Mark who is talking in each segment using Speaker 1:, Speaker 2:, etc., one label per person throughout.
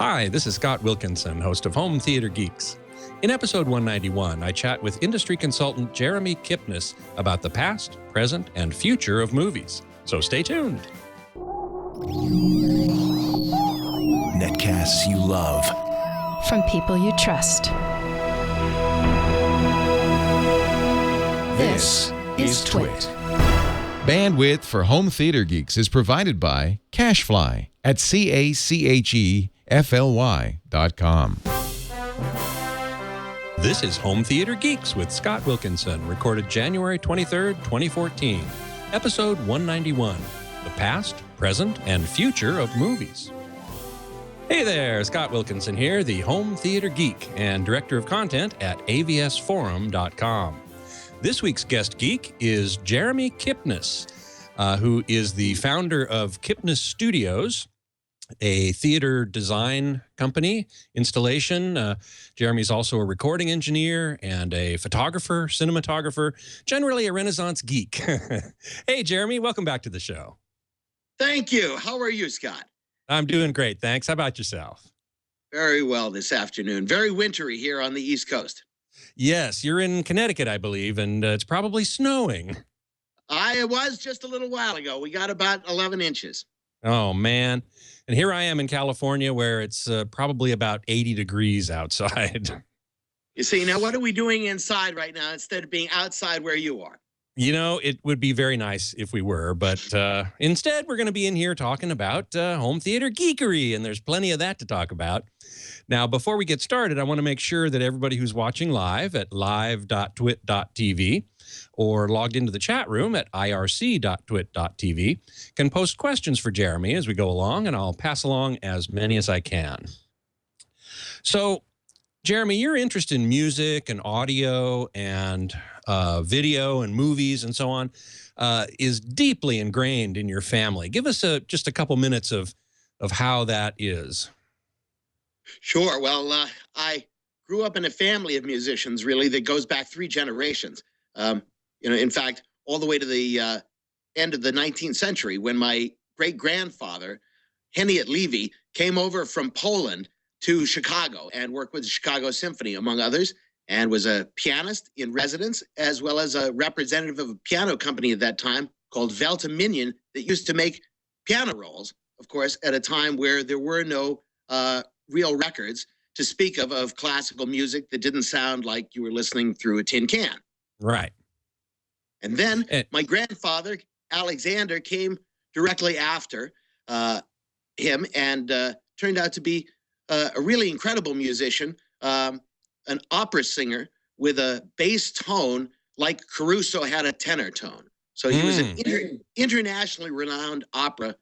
Speaker 1: Hi, this is Scott Wilkinson, host of Home Theater Geeks. In episode 191, I chat with industry consultant Jeremy Kipnis about the past, present, and future of movies. So stay tuned.
Speaker 2: Netcasts you love.
Speaker 3: From people you trust.
Speaker 2: This is Twit.
Speaker 4: Bandwidth for Home Theater Geeks is provided by CacheFly at CacheFly.com.
Speaker 1: This is Home Theater Geeks with Scott Wilkinson, recorded January 23rd, 2014. Episode 191, The Past, Present, and Future of Movies. Hey there, Scott Wilkinson here, the Home Theater Geek and Director of Content at avsforum.com. This week's guest geek is Jeremy Kipnis, who is the founder of Kipnis Studios, a theater design company, installation. Jeremy's also a recording engineer and a photographer, cinematographer, generally a Renaissance geek. Hey, Jeremy, welcome back to the show.
Speaker 5: Thank you. How are you, Scott?
Speaker 1: I'm doing great, thanks. How about yourself?
Speaker 5: Very well this afternoon. Very wintry here on the East Coast.
Speaker 1: Yes, you're in Connecticut, I believe, and it's probably snowing.
Speaker 5: I was just a little while ago. We got about 11 inches.
Speaker 1: Oh, man. And here I am in California where it's probably about 80 degrees outside.
Speaker 5: You see, now what are we doing inside right now instead of being outside where you are?
Speaker 1: You know, it would be very nice if we were, but instead we're going to be in here talking about home theater geekery, and there's plenty of that to talk about. Now, before we get started, I want to make sure that everybody who's watching live at live.twit.tv or logged into the chat room at irc.twit.tv can post questions for Jeremy as we go along, and I'll pass along as many as I can. So, Jeremy, your interest in music and audio and video and movies and so on is deeply ingrained in your family. Give us just a couple minutes of how that is.
Speaker 5: Sure. Well, I grew up in a family of musicians, really, that goes back 3 generations. In fact, all the way to the end of the 19th century, when my great-grandfather, Henriette Levy, came over from Poland to Chicago and worked with the Chicago Symphony, among others, and was a pianist in residence, as well as a representative of a piano company at that time called Velta Minion that used to make piano rolls, of course, at a time where there were no real records to speak of classical music that didn't sound like you were listening through a tin can.
Speaker 1: Right.
Speaker 5: And then my grandfather, Alexander, came directly after him and turned out to be a really incredible musician, an opera singer with a bass tone like Caruso had a tenor tone. So he was an internationally renowned opera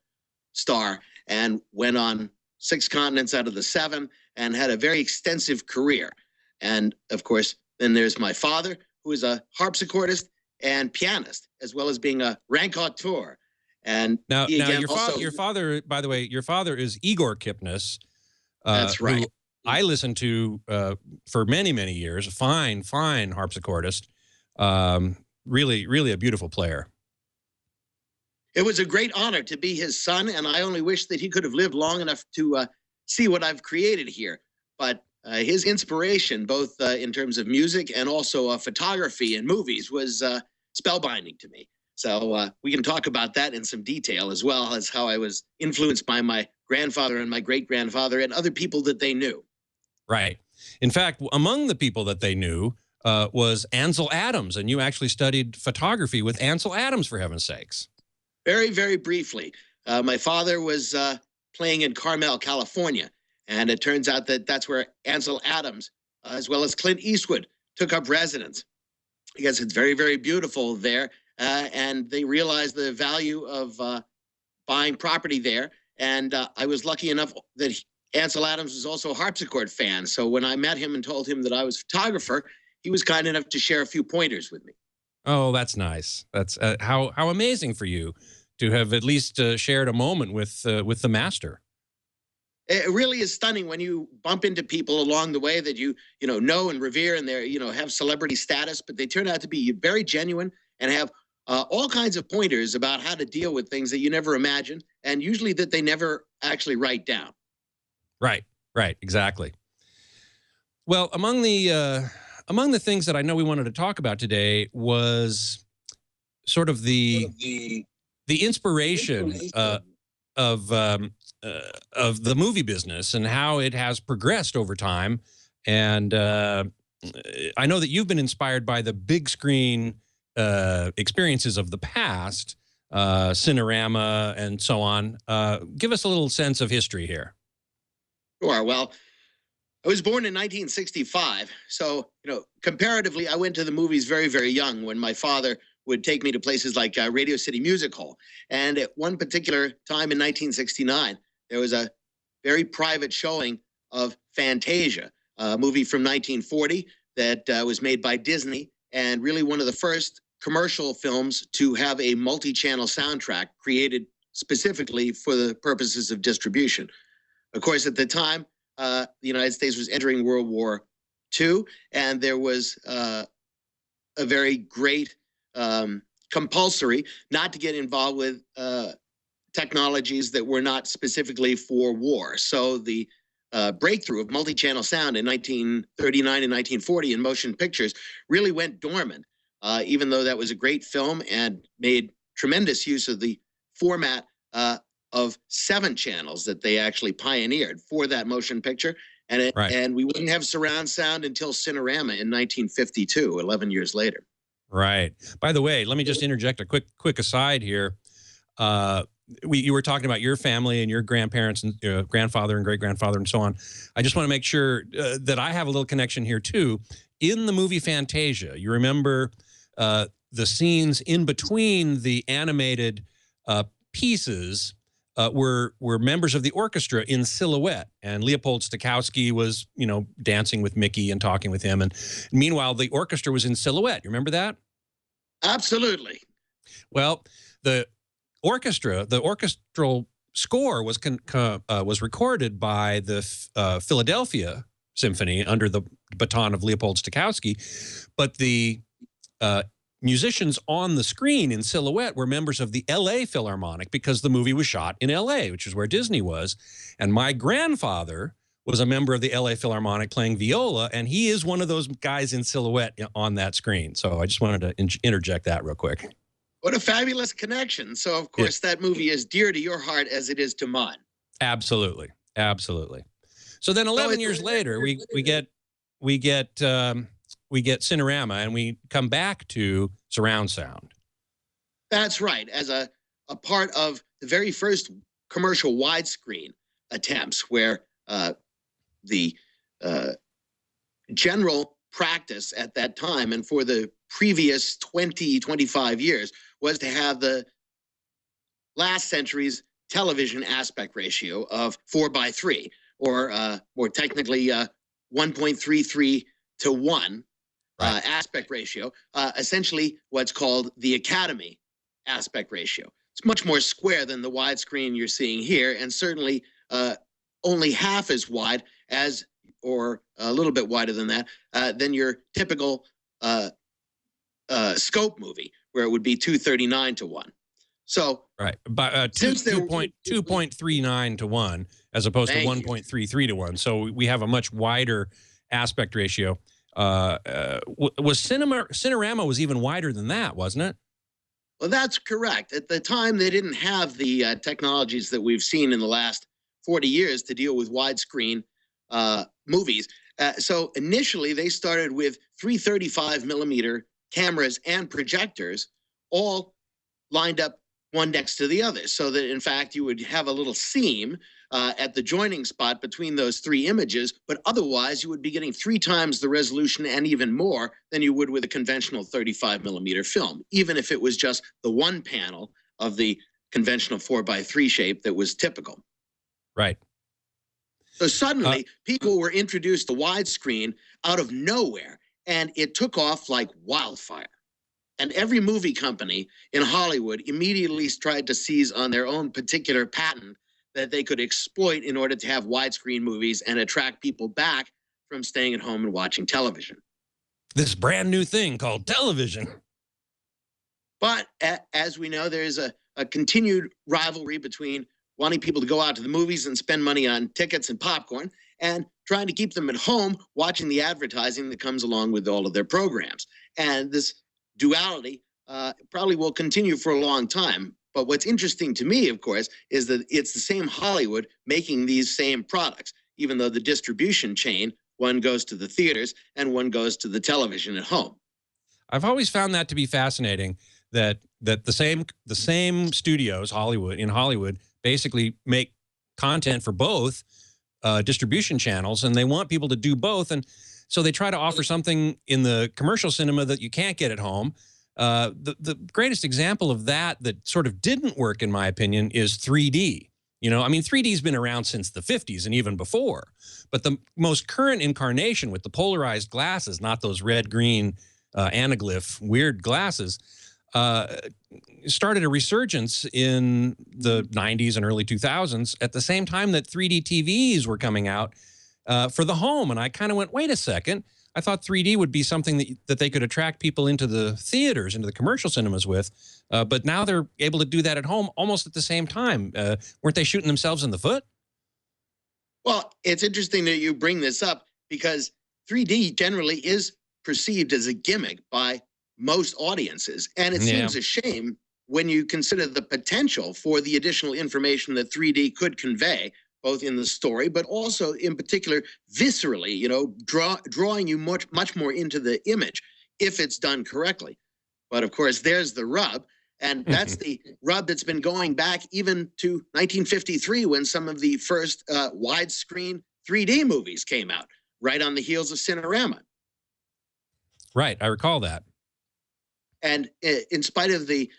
Speaker 5: star and went on 6 continents out of the 7 and had a very extensive career. And of course, then there's my father, who is a harpsichordist and pianist, as well as being a raconteur. And
Speaker 1: now your father, by the way, your father is Igor Kipnis.
Speaker 5: That's right.
Speaker 1: Who I listened to for many, many years. A fine harpsichordist. Really, really a beautiful player.
Speaker 5: It was a great honor to be his son, and I only wish that he could have lived long enough to see what I've created here. But his inspiration, both in terms of music and also photography and movies, was spellbinding to me. So we can talk about that in some detail, as well as how I was influenced by my grandfather and my great-grandfather and other people that they knew.
Speaker 1: Right. In fact, among the people that they knew was Ansel Adams, and you actually studied photography with Ansel Adams, for heaven's sakes.
Speaker 5: Very, very briefly. My father was playing in Carmel, California, and it turns out that that's where Ansel Adams, as well as Clint Eastwood, took up residence. I guess it's very, very beautiful there, and they realized the value of buying property there, and I was lucky enough that Ansel Adams was also a harpsichord fan, so when I met him and told him that I was a photographer, he was kind enough to share a few pointers with me.
Speaker 1: Oh, that's nice. That's how amazing for you to have at least shared a moment with the master.
Speaker 5: It really is stunning when you bump into people along the way that you know and revere, and they're have celebrity status, but they turn out to be very genuine and have all kinds of pointers about how to deal with things that you never imagined, and usually that they never actually write down.
Speaker 1: Right. Right, exactly. Well, among the things that I know we wanted to talk about today was sort of the inspiration of of the movie business and how it has progressed over time. And I know that you've been inspired by the big screen experiences of the past, Cinerama and so on. Give us a little sense of history here.
Speaker 5: Sure. Well, I was born in 1965, so comparatively, I went to the movies very, very young when my father would take me to places like Radio City Music Hall. And at one particular time in 1969, there was a very private showing of Fantasia, a movie from 1940 that was made by Disney, and really one of the first commercial films to have a multi-channel soundtrack created specifically for the purposes of distribution. Of course, at the time, the United States was entering World War II, and there was a very great compulsory not to get involved with technologies that were not specifically for war. So the breakthrough of multi-channel sound in 1939 and 1940 in motion pictures really went dormant, even though that was a great film and made tremendous use of the format of 7 channels that they actually pioneered for that motion picture. And
Speaker 1: Right.
Speaker 5: and we wouldn't have surround sound until Cinerama in 1952, 11 years later.
Speaker 1: Right. By the way, let me just interject a quick aside here. You were talking about your family and your grandparents and grandfather and great grandfather and so on. I just want to make sure that I have a little connection here too. In the movie Fantasia, you remember the scenes in between the animated pieces were members of the orchestra in silhouette, and Leopold Stokowski was, dancing with Mickey and talking with him, and meanwhile the orchestra was in silhouette. You remember that?
Speaker 5: Absolutely.
Speaker 1: Well, the orchestral score was recorded by the Philadelphia Symphony under the baton of Leopold Stokowski, but the musicians on the screen in silhouette were members of the L.A. Philharmonic because the movie was shot in L.A., which is where Disney was. And my grandfather was a member of the L.A. Philharmonic playing viola, and he is one of those guys in silhouette on that screen. So I just wanted to interject that real quick.
Speaker 5: What a fabulous connection. So, of course, that movie is dear to your heart as it is to mine.
Speaker 1: Absolutely. Absolutely. So then 11 years later, we get Cinerama, and we come back to surround sound.
Speaker 5: That's right. As a part of the very first commercial widescreen attempts, where the general practice at that time and for the previous 20, 25 years was to have the last century's television aspect ratio of 4:3, or more technically 1.33 to 1.
Speaker 1: Right.
Speaker 5: Aspect ratio, essentially what's called the Academy aspect ratio. It's much more square than the widescreen you're seeing here, and certainly only half as wide as, or a little bit wider than that, than your typical scope movie, where it would be 239 to 1. So
Speaker 1: right, but 2.39 to 1 as opposed to 1.33 to 1. So we have a much wider aspect ratio. Was Cinerama was even wider than that, wasn't it?
Speaker 5: Well, that's correct. At the time, they didn't have the technologies that we've seen in the last 40 years to deal with widescreen movies. So initially, they started with 335 millimeter cameras and projectors, all lined up one next to the other, so that in fact you would have a little seam at the joining spot between those 3 images, but otherwise you would be getting 3 times the resolution and even more than you would with a conventional 35 millimeter film, even if it was just the one panel of the conventional 4:3 shape that was typical.
Speaker 1: Right.
Speaker 5: So suddenly people were introduced to widescreen out of nowhere, and it took off like wildfire. And every movie company in Hollywood immediately tried to seize on their own particular patent that they could exploit in order to have widescreen movies and attract people back from staying at home and watching television.
Speaker 1: This brand new thing called television.
Speaker 5: But as we know, there's a continued rivalry between wanting people to go out to the movies and spend money on tickets and popcorn, and trying to keep them at home watching the advertising that comes along with all of their programs. And this duality probably will continue for a long time. But what's interesting to me, of course, is that it's the same Hollywood making these same products, even though the distribution chain, one goes to the theaters and one goes to the television at home.
Speaker 1: I've always found that to be fascinating, that the same studios, Hollywood, basically make content for both distribution channels, and they want people to do both. And so they try to offer something in the commercial cinema that you can't get at home. The greatest example of that sort of didn't work, in my opinion, is 3D. You know, I mean, 3D has been around since the 50s and even before. But the most current incarnation with the polarized glasses, not those red-green anaglyph weird glasses, started a resurgence in the 90s and early 2000s at the same time that 3D TVs were coming out for the home. And I kind of went, wait a second. I thought 3D would be something that they could attract people into the theaters, into the commercial cinemas with. But now they're able to do that at home almost at the same time. Weren't they shooting themselves in the foot?
Speaker 5: Well, it's interesting that you bring this up because 3D generally is perceived as a gimmick by most audiences. And it seems a shame when you consider the potential for the additional information that 3D could convey, both in the story, but also in particular, viscerally, you know, drawing you much more into the image if it's done correctly. But of course, there's the rub. And that's the rub that's been going back even to 1953 when some of the first widescreen 3D movies came out, right on the heels of Cinerama.
Speaker 1: Right, I recall that.
Speaker 5: And in spite of the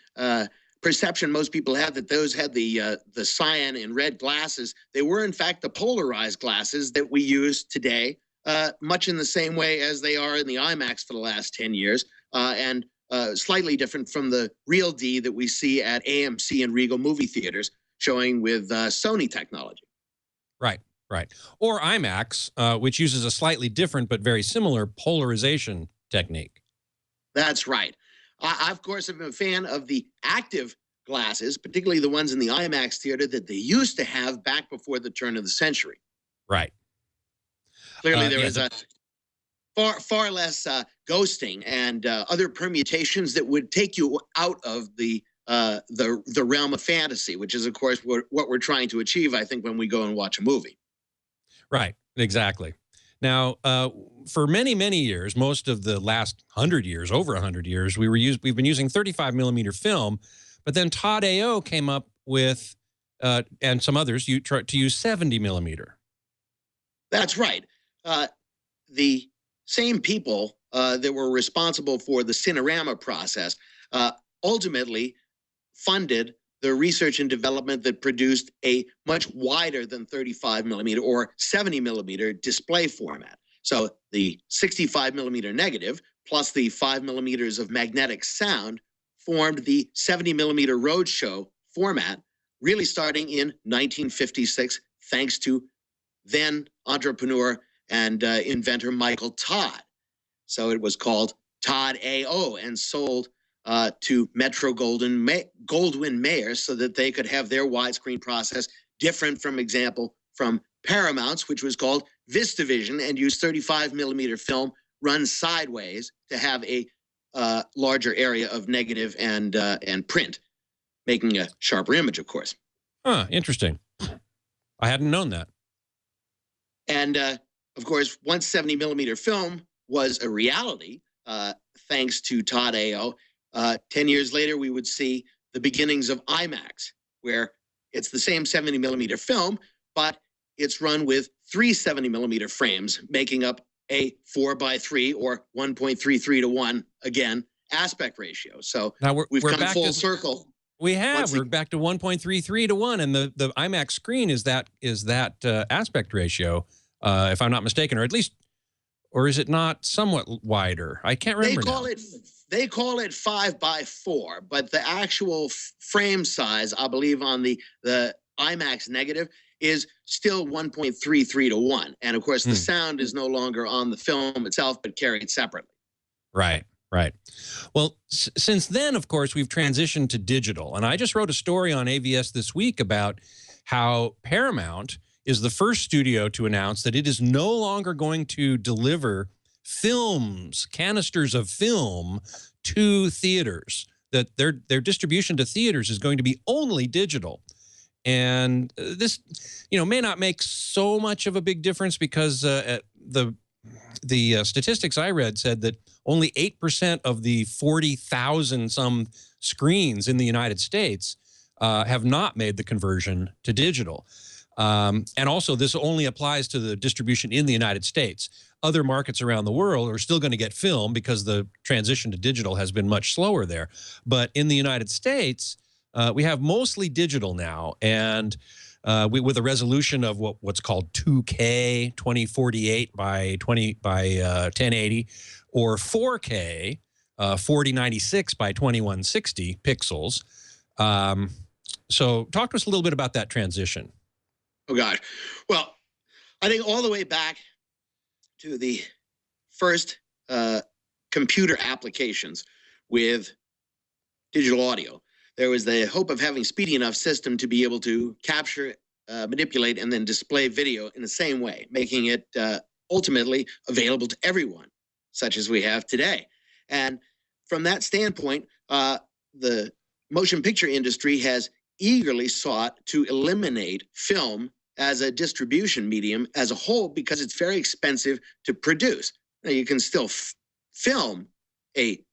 Speaker 5: perception most people have that those had the cyan and red glasses, they were in fact the polarized glasses that we use today, much in the same way as they are in the IMAX for the last 10 years, and slightly different from the real D that we see at AMC and Regal movie theaters, showing with Sony technology.
Speaker 1: Right, right. Or IMAX, which uses a slightly different but very similar polarization technique.
Speaker 5: That's right. I, of course, am a fan of the active glasses, particularly the ones in the IMAX theater that they used to have back before the turn of the century.
Speaker 1: Right.
Speaker 5: Clearly, there is a far less ghosting and other permutations that would take you out of the realm of fantasy, which is, of course, what we're trying to achieve, I think, when we go and watch a movie.
Speaker 1: Right. Exactly. Now, for many, many years, most of the last 100 years, over 100 years, we've been using 35 millimeter film, but then Todd A.O. came up with, and some others, to use 70 millimeter.
Speaker 5: That's right. The same people that were responsible for the Cinerama process ultimately funded the research and development that produced a much wider than 35 millimeter or 70 millimeter display format. So the 65 millimeter negative plus the 5 millimeters of magnetic sound formed the 70 millimeter roadshow format, really starting in 1956, thanks to then entrepreneur and inventor Michael Todd. So it was called Todd A.O. and sold to Metro Goldwyn Mayer so that they could have their widescreen process different from Paramount's, which was called VistaVision, and used 35 millimeter film run sideways to have a larger area of negative and print, making a sharper image, of course.
Speaker 1: Huh, interesting. I hadn't known that.
Speaker 5: And of course, once 70 millimeter film was a reality, thanks to Todd A.O., 10 years later, we would see the beginnings of IMAX, where it's the same 70 millimeter film, but it's run with 3 70 millimeter frames, making up a 4:3 or 1.33 to 1, again, aspect ratio. So
Speaker 1: now
Speaker 5: we've
Speaker 1: we're
Speaker 5: come
Speaker 1: back
Speaker 5: full circle.
Speaker 1: We have. We're back to 1.33 to 1, and the IMAX screen is that aspect ratio, if I'm not mistaken, or at least, or is it not somewhat wider? I can't remember.
Speaker 5: They call it 5:4, but the actual frame size, I believe, on the IMAX negative is still 1.33 to 1. And of course, the sound is no longer on the film itself, but carried separately.
Speaker 1: Right, right. Well, since then, of course, we've transitioned to digital. And I just wrote a story on AVS this week about how Paramount is the first studio to announce that it is no longer going to deliver films, canisters of film, to theaters. That their distribution to theaters is going to be only digital. And this, may not make so much of a big difference because the statistics I read said that only 8% of the 40,000 some screens in the United States have not made the conversion to digital. And also, this only applies to the distribution in the United States. Other markets around the world are still going to get film because the transition to digital has been much slower there. But in the United States, we have mostly digital now, and with a resolution of what's called 2K 2048 by 1080, or 4K 4096 by 2160 pixels. So talk to us a little bit about that transition.
Speaker 5: Oh, gosh. Well, I think all the way back to the first computer applications with digital audio, there was the hope of having speedy enough system to be able to capture, manipulate, and then display video in the same way, making it ultimately available to everyone, such as we have today. And from that standpoint, the motion picture industry has eagerly sought to eliminate film as a distribution medium as a whole because it's very expensive to produce. Now, you can still film a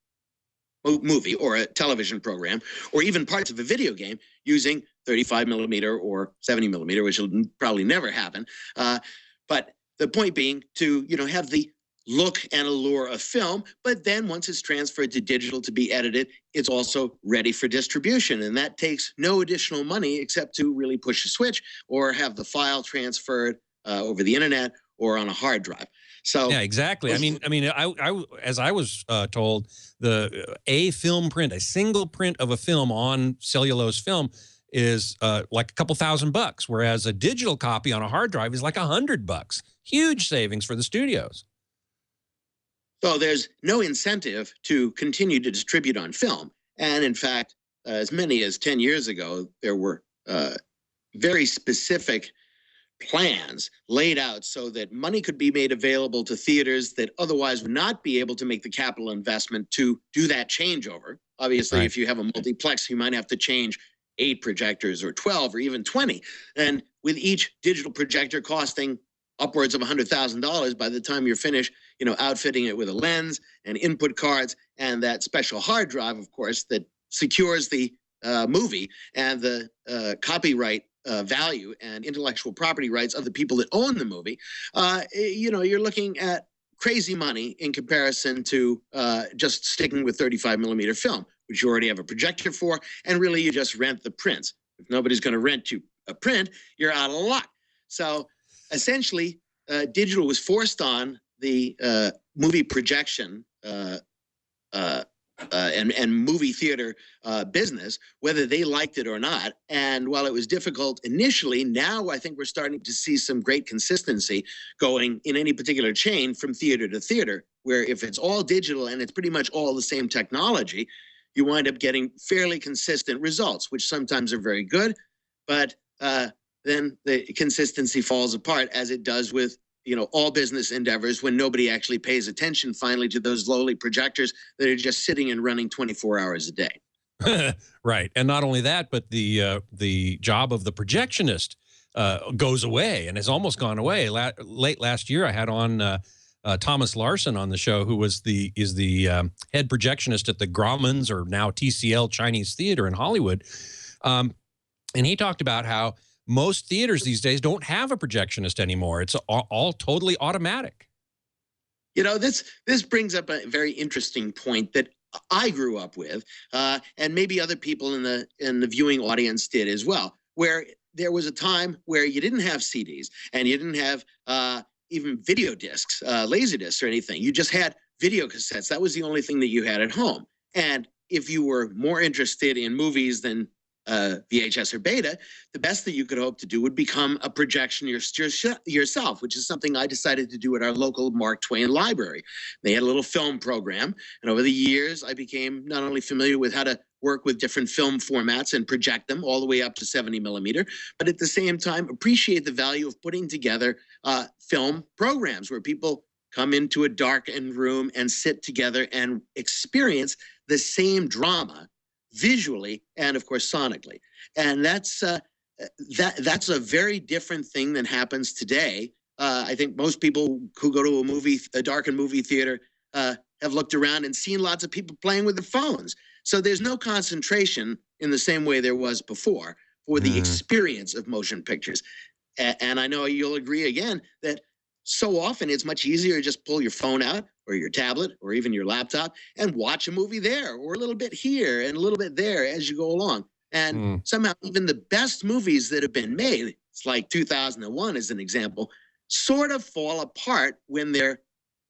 Speaker 5: movie or a television program or even parts of a video game using 35 millimeter or 70 millimeter, which will probably never happen. But the point being to, have the look and allure of film, but then once it's transferred to digital to be edited, it's also ready for distribution. And that takes no additional money except to really push a switch or have the file transferred over the internet or on a hard drive. So
Speaker 1: yeah, exactly. I as I was told, a film print, a single print of a film on cellulose film is like a couple $1,000, whereas a digital copy on a hard drive is like $100. Huge savings for the studios.
Speaker 5: So there's no incentive to continue to distribute on film. And in fact, as many as 10 years ago, there were very specific plans laid out so that money could be made available to theaters that otherwise would not be able to make the capital investment to do that changeover. Obviously, if you have a multiplex, you might have to change 8 projectors or 12 or even 20. And with each digital projector costing upwards of $100,000 by the time you're finished, outfitting it with a lens and input cards and that special hard drive, of course, that secures the movie and the copyright value and intellectual property rights of the people that own the movie. You're looking at crazy money in comparison to just sticking with 35 millimeter film, which you already have a projector for, and really you just rent the prints. If nobody's going to rent you a print, you're out of luck. So essentially, digital was forced on the movie projection and movie theater business, whether they liked it or not. And while it was difficult initially, now I think we're starting to see some great consistency going in any particular chain from theater to theater, where if it's all digital and it's pretty much all the same technology, you wind up getting fairly consistent results, which sometimes are very good, but then the consistency falls apart, as it does with all business endeavors when nobody actually pays attention finally to those lowly projectors that are just sitting and running 24 hours a day.
Speaker 1: Right. And not only that, but the job of the projectionist goes away and has almost gone away. Late last year, I had on Thomas Larson on the show, who is the head projectionist at the Grauman's, or now TCL Chinese Theater in Hollywood. And he talked about how most theaters these days don't have a projectionist anymore. It's all totally automatic.
Speaker 5: This brings up a very interesting point that I grew up with, and maybe other people in the viewing audience did as well, where there was a time where you didn't have CDs and you didn't have even video discs, laser discs or anything. You just had video cassettes. That was the only thing that you had at home. And if you were more interested in movies than VHS or beta, the best that you could hope to do would become a projectionist yourself, which is something I decided to do at our local Mark Twain library. They had a little film program, and over the years, I became not only familiar with how to work with different film formats and project them all the way up to 70 millimeter, but at the same time, appreciate the value of putting together film programs where people come into a darkened room and sit together and experience the same drama visually and, of course, sonically. And that's that's a very different thing than happens today. I think most people who go to a darkened movie theater, have looked around and seen lots of people playing with their phones. So there's no concentration in the same way there was before for the experience of motion pictures. And I know you'll agree again that so often it's much easier to just pull your phone out or your tablet or even your laptop and watch a movie there, or a little bit here and a little bit there as you go along. And somehow even the best movies that have been made, it's like 2001 as an example, sort of fall apart when they're,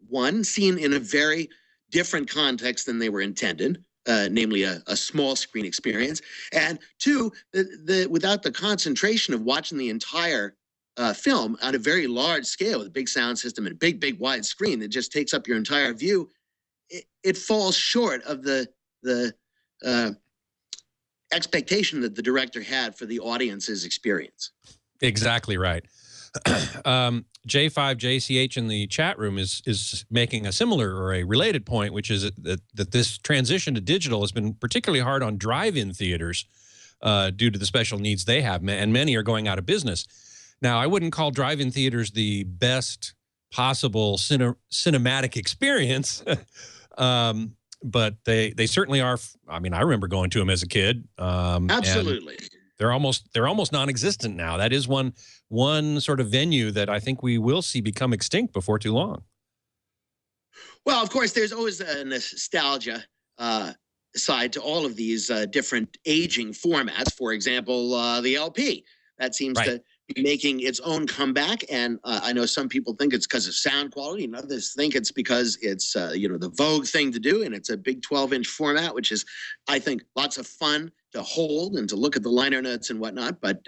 Speaker 5: one, seen in a very different context than they were intended, namely a small screen experience, and two, without the concentration of watching the entire film on a very large scale with a big sound system and a big wide screen that just takes up your entire view, it falls short of the expectation that the director had for the audience's experience.
Speaker 1: Exactly right. J5JCH in the chat room is making a similar or a related point, which is that this transition to digital has been particularly hard on drive-in theaters due to the special needs they have, and many are going out of business. Now, I wouldn't call drive-in theaters the best possible cinematic experience, but they certainly are. I mean, I remember going to them as a kid.
Speaker 5: Absolutely.
Speaker 1: They're almost non-existent now. That is one sort of venue that I think we will see become extinct before too long.
Speaker 5: Well, of course, there's always a nostalgia side to all of these different aging formats. For example, the LP that seems to be making its own comeback, and I know some people think it's because of sound quality, and others think it's because it's the vogue thing to do, and it's a big 12-inch format, which is, I think, lots of fun to hold and to look at the liner notes and whatnot. But,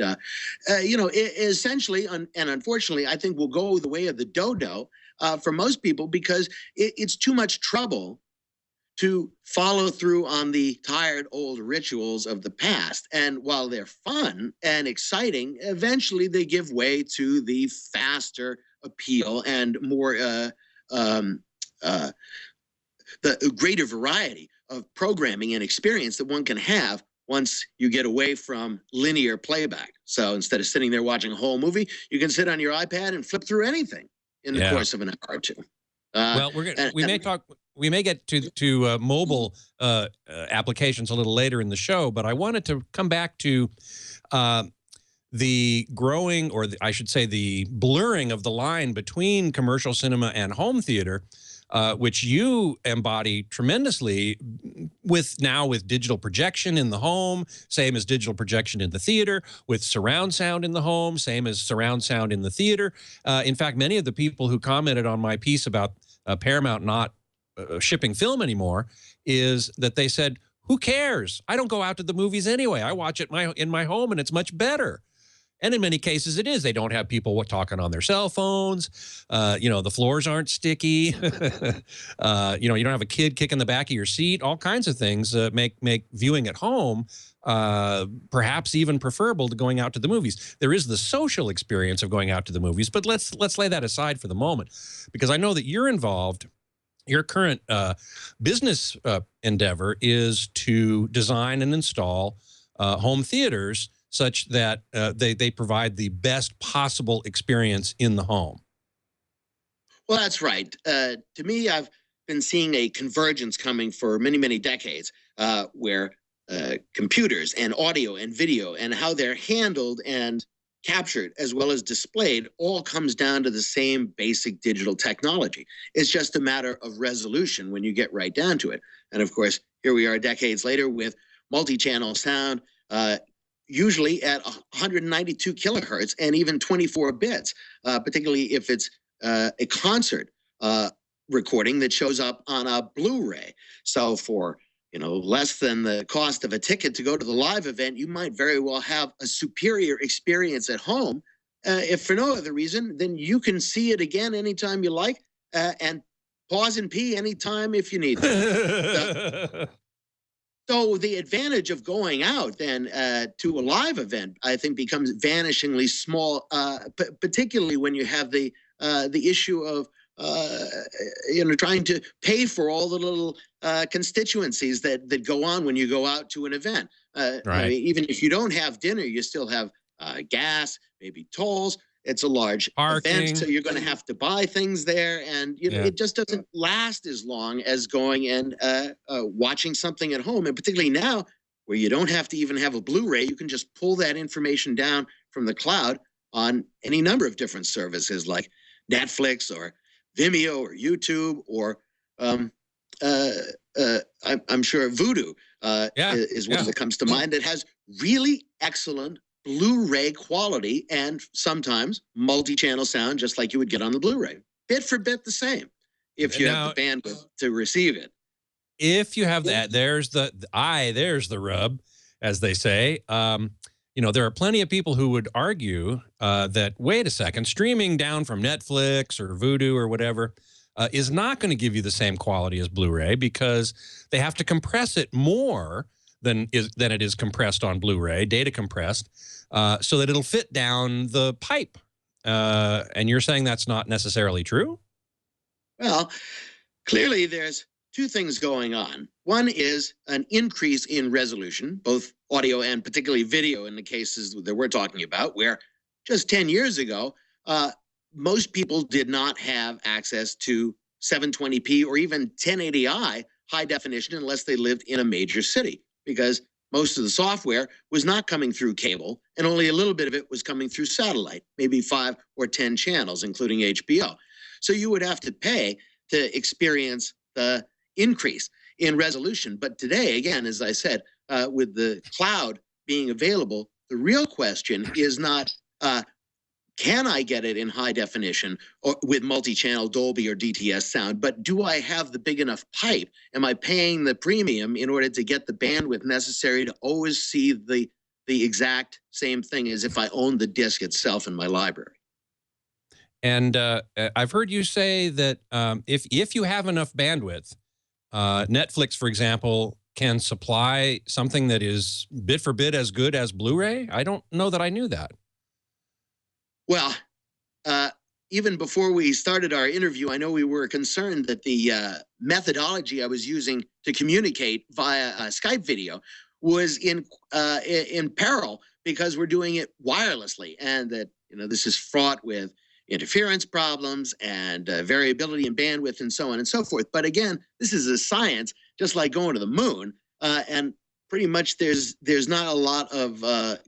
Speaker 5: essentially, and unfortunately, I think will go the way of the dodo for most people, because it's too much trouble to follow through on the tired old rituals of the past. And while they're fun and exciting, eventually they give way to the faster appeal and more the greater variety of programming and experience that one can have once you get away from linear playback. So instead of sitting there watching a whole movie, you can sit on your iPad and flip through anything in the course of an hour or two.
Speaker 1: Well, we may get to mobile applications a little later in the show, but I wanted to come back to the growing, or I should say the blurring of the line between commercial cinema and home theater, which you embody tremendously with digital projection in the home, same as digital projection in the theater, with surround sound in the home, same as surround sound in the theater. In fact, many of the people who commented on my piece about Paramount not shipping film anymore is that they said, who cares? I don't go out to the movies anyway. I watch it in my home, and it's much better. And in many cases it is. They don't have people talking on their cell phones. The floors aren't sticky. You don't have a kid kicking the back of your seat. All kinds of things make viewing at home perhaps even preferable to going out to the movies. There is the social experience of going out to the movies, but let's lay that aside for the moment, because I know that you're involved. Your current business endeavor is to design and install home theaters such that they provide the best possible experience in the home.
Speaker 5: Well, that's right. To me, I've been seeing a convergence coming for many, many decades where computers and audio and video and how they're handled and captured as well as displayed all comes down to the same basic digital technology. It's just a matter of resolution when you get right down to it. And of course, here we are decades later with multi-channel sound, usually at 192 kilohertz and even 24 bits, particularly if it's a concert recording that shows up on a Blu-ray. So for less than the cost of a ticket to go to the live event, you might very well have a superior experience at home. If for no other reason, then you can see it again anytime you like and pause and pee anytime if you need to. So the advantage of going out then to a live event, I think, becomes vanishingly small, particularly when you have the issue of trying to pay for all the little constituencies that go on when you go out to an event.
Speaker 1: Right.
Speaker 5: Even if you don't have dinner, you still have gas, maybe tolls. It's a large event, so
Speaker 1: Parking.
Speaker 5: you're going to have to buy things there, and
Speaker 1: Yeah.
Speaker 5: it just doesn't last as long as going and watching something at home. And particularly now, where you don't have to even have a Blu-ray, you can just pull that information down from the cloud on any number of different services like Netflix or Vimeo or YouTube or I'm sure Vudu is one that comes to mind that has really excellent Blu-ray quality and sometimes multi-channel sound, just like you would get on the Blu-ray. Bit for bit the same if you have the bandwidth to receive it.
Speaker 1: If you have that, there's the rub, as they say. There are plenty of people who would argue that, wait a second, streaming down from Netflix or Vudu or whatever is not going to give you the same quality as Blu-ray because they have to compress it more than it is compressed on Blu-ray, data compressed, so that it'll fit down the pipe. And you're saying that's not necessarily true?
Speaker 5: Well, clearly there's two things going on. One is an increase in resolution, both audio and particularly video in the cases that we're talking about, where just 10 years ago, most people did not have access to 720p or even 1080i high definition unless they lived in a major city, because most of the software was not coming through cable and only a little bit of it was coming through satellite, maybe 5 or 10 channels, including HBO. So you would have to pay to experience the increase in resolution. But today, again, as I said, with the cloud being available, the real question is not, can I get it in high definition or with multi-channel Dolby or DTS sound, but do I have the big enough pipe? Am I paying the premium in order to get the bandwidth necessary to always see the exact same thing as if I owned the disc itself in my library?
Speaker 1: And I've heard you say that if you have enough bandwidth, Netflix, for example, can supply something that is bit for bit as good as Blu-ray. I don't know that I knew that.
Speaker 5: Well, even before we started our interview, I know we were concerned that the methodology I was using to communicate via Skype video was in peril because we're doing it wirelessly, and that this is fraught with interference problems and variability in bandwidth and so on and so forth. But again, this is a science, just like going to the moon, and pretty much there's not a lot of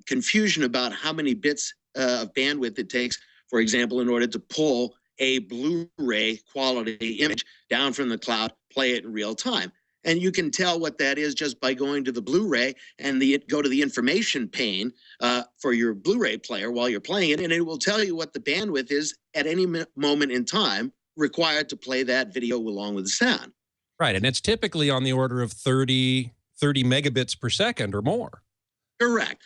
Speaker 5: confusion about how many bits of bandwidth it takes, for example, in order to pull a Blu-ray quality image down from the cloud, play it in real time. And you can tell what that is just by going to the Blu-ray and go to the information pane for your Blu-ray player while you're playing it, and it will tell you what the bandwidth is at any moment in time required to play that video along with the sound.
Speaker 1: Right, and it's typically on the order of 30 megabits per second or more.
Speaker 5: Correct.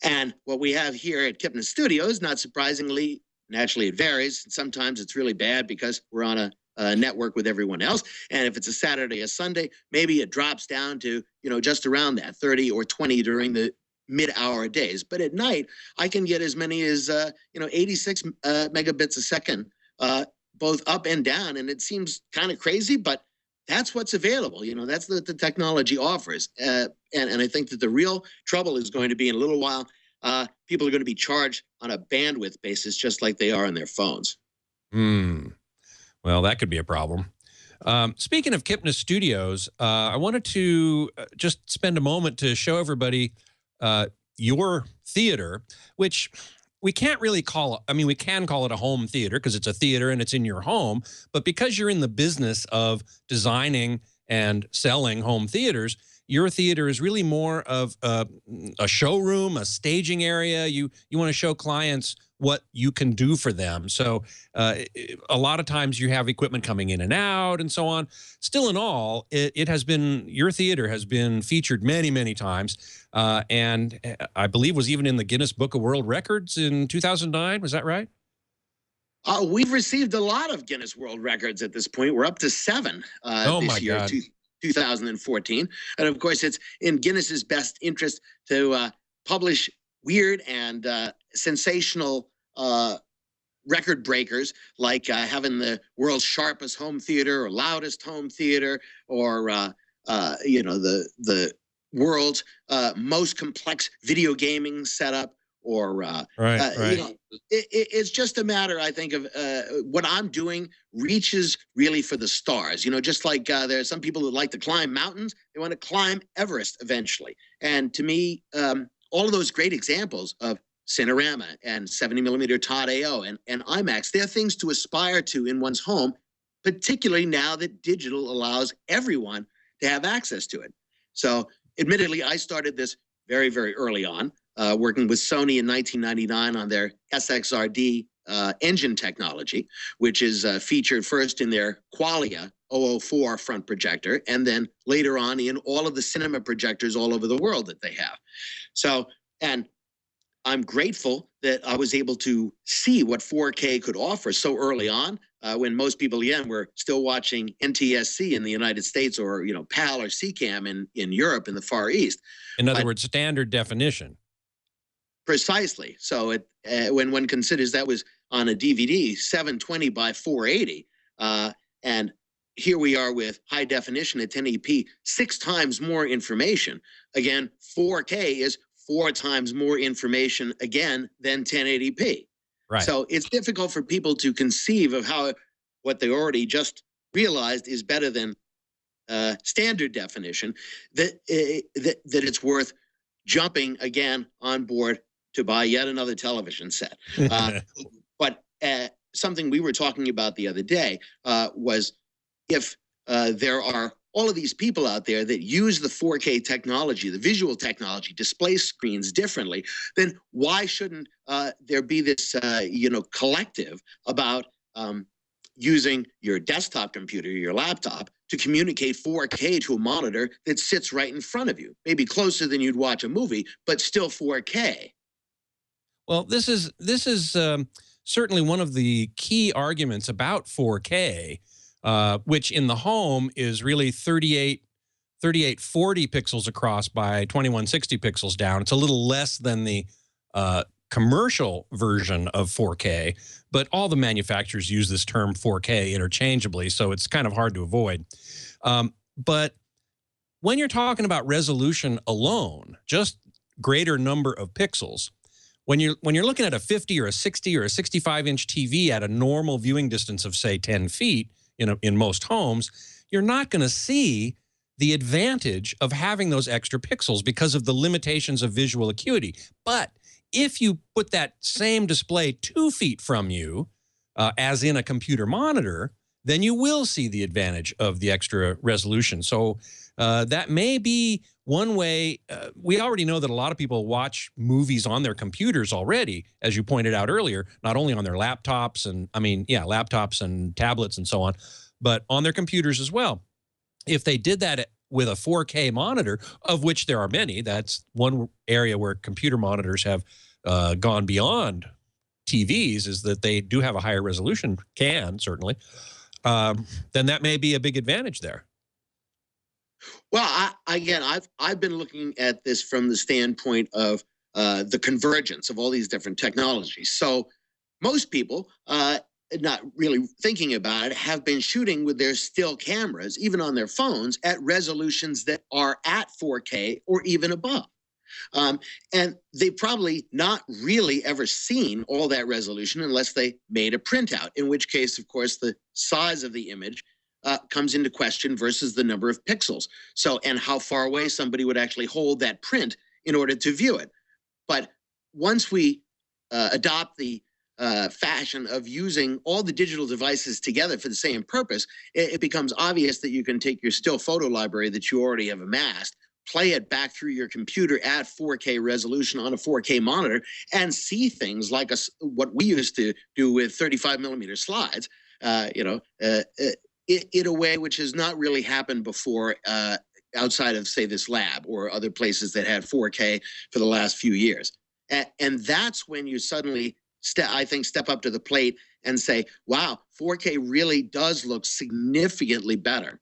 Speaker 5: And what we have here at Kipnis Studios, not surprisingly, naturally it varies. Sometimes it's really bad because we're on a network with everyone else. And if it's a Saturday or Sunday, maybe it drops down to, just around that 30 or 20 during the mid-hour days. But at night, I can get as many as, 86 megabits a second, both up and down. And it seems kind of crazy, but that's what's available. That's what the technology offers. And I think that the real trouble is going to be in a little while, people are going to be charged on a bandwidth basis, just like they are on their phones.
Speaker 1: Well, that could be a problem. Speaking of Kipnis Studios, I wanted to just spend a moment to show everybody your theater, which we can't really call, we can call it a home theater because it's a theater and it's in your home, but because you're in the business of designing and selling home theaters, your theater is really more of a showroom, a staging area. You want to show clients what you can do for them. So a lot of times you have equipment coming in and out and so on. Still in all, your theater has been featured many, many times. And I believe was even in the Guinness Book of World Records in 2009. Was that right?
Speaker 5: We've received a lot of Guinness World Records at this point. We're up to 7
Speaker 1: oh
Speaker 5: this
Speaker 1: my
Speaker 5: year.
Speaker 1: God.
Speaker 5: 2014. And of course, it's in Guinness's best interest to publish weird and sensational record breakers, like having the world's sharpest home theater or loudest home theater, or the world's most complex video gaming setup, or
Speaker 1: right.
Speaker 5: it's just a matter, I think, of what I'm doing reaches really for the stars. Just like there are some people that like to climb mountains, they want to climb Everest eventually. And to me, all of those great examples of Cinerama and 70 millimeter Todd AO and IMAX, they're things to aspire to in one's home, particularly now that digital allows everyone to have access to it. So admittedly, I started this very, very early on, working with Sony in 1999 on their SXRD engine technology, which is featured first in their Qualia 004 front projector, and then later on in all of the cinema projectors all over the world that they have. So, and I'm grateful that I was able to see what 4K could offer so early on, when most people, again, were still watching NTSC in the United States, or PAL or CCAM in Europe, in the Far East.
Speaker 1: In other words, standard definition.
Speaker 5: Precisely. So when one considers that was on a DVD, 720 by 480, and here we are with high definition at 1080p, 6 times more information. Again, 4K is 4 times more information again than 1080p.
Speaker 1: Right.
Speaker 5: So it's difficult for people to conceive of how what they already just realized is better than standard definition, that it's worth jumping again on board to buy yet another television set. But something we were talking about the other day was, if there are all of these people out there that use the 4K technology, the visual technology, display screens differently, then why shouldn't there be this, collective about using your desktop computer, your laptop, to communicate 4K to a monitor that sits right in front of you, maybe closer than you'd watch a movie, but still 4K.
Speaker 1: Well, this is certainly one of the key arguments about 4K, which in the home is really 3840 pixels across by 2160 pixels down. It's a little less than the commercial version of 4K, but all the manufacturers use this term 4K interchangeably, so it's kind of hard to avoid. But when you're talking about resolution alone, just greater number of pixels, when you're looking at a 50 or a 60 or a 65-inch TV at a normal viewing distance of, say, 10 feet in most homes, you're not going to see the advantage of having those extra pixels because of the limitations of visual acuity. But if you put that same display 2 feet from you, as in a computer monitor, then you will see the advantage of the extra resolution. So that may be one way. We already know that a lot of people watch movies on their computers already, as you pointed out earlier, not only on their laptops laptops and tablets and so on, but on their computers as well. If they did that with a 4K monitor, of which there are many, that's one area where computer monitors have gone beyond TVs, is that they do have a higher resolution, certainly, then that may be a big advantage there.
Speaker 5: Well, I've been looking at this from the standpoint of the convergence of all these different technologies. So most people, not really thinking about it, have been shooting with their still cameras, even on their phones, at resolutions that are at 4K or even above. And they've probably not really ever seen all that resolution unless they made a printout, in which case, of course, the size of the image comes into question versus the number of pixels. So, and how far away somebody would actually hold that print in order to view it. But once we adopt the fashion of using all the digital devices together for the same purpose, it becomes obvious that you can take your still photo library that you already have amassed, play it back through your computer at 4K resolution on a 4K monitor, and see things like what we used to do with 35 millimeter slides, in a way which has not really happened before outside of, say, this lab or other places that had 4K for the last few years. And that's when you suddenly, step up to the plate and say, wow, 4K really does look significantly better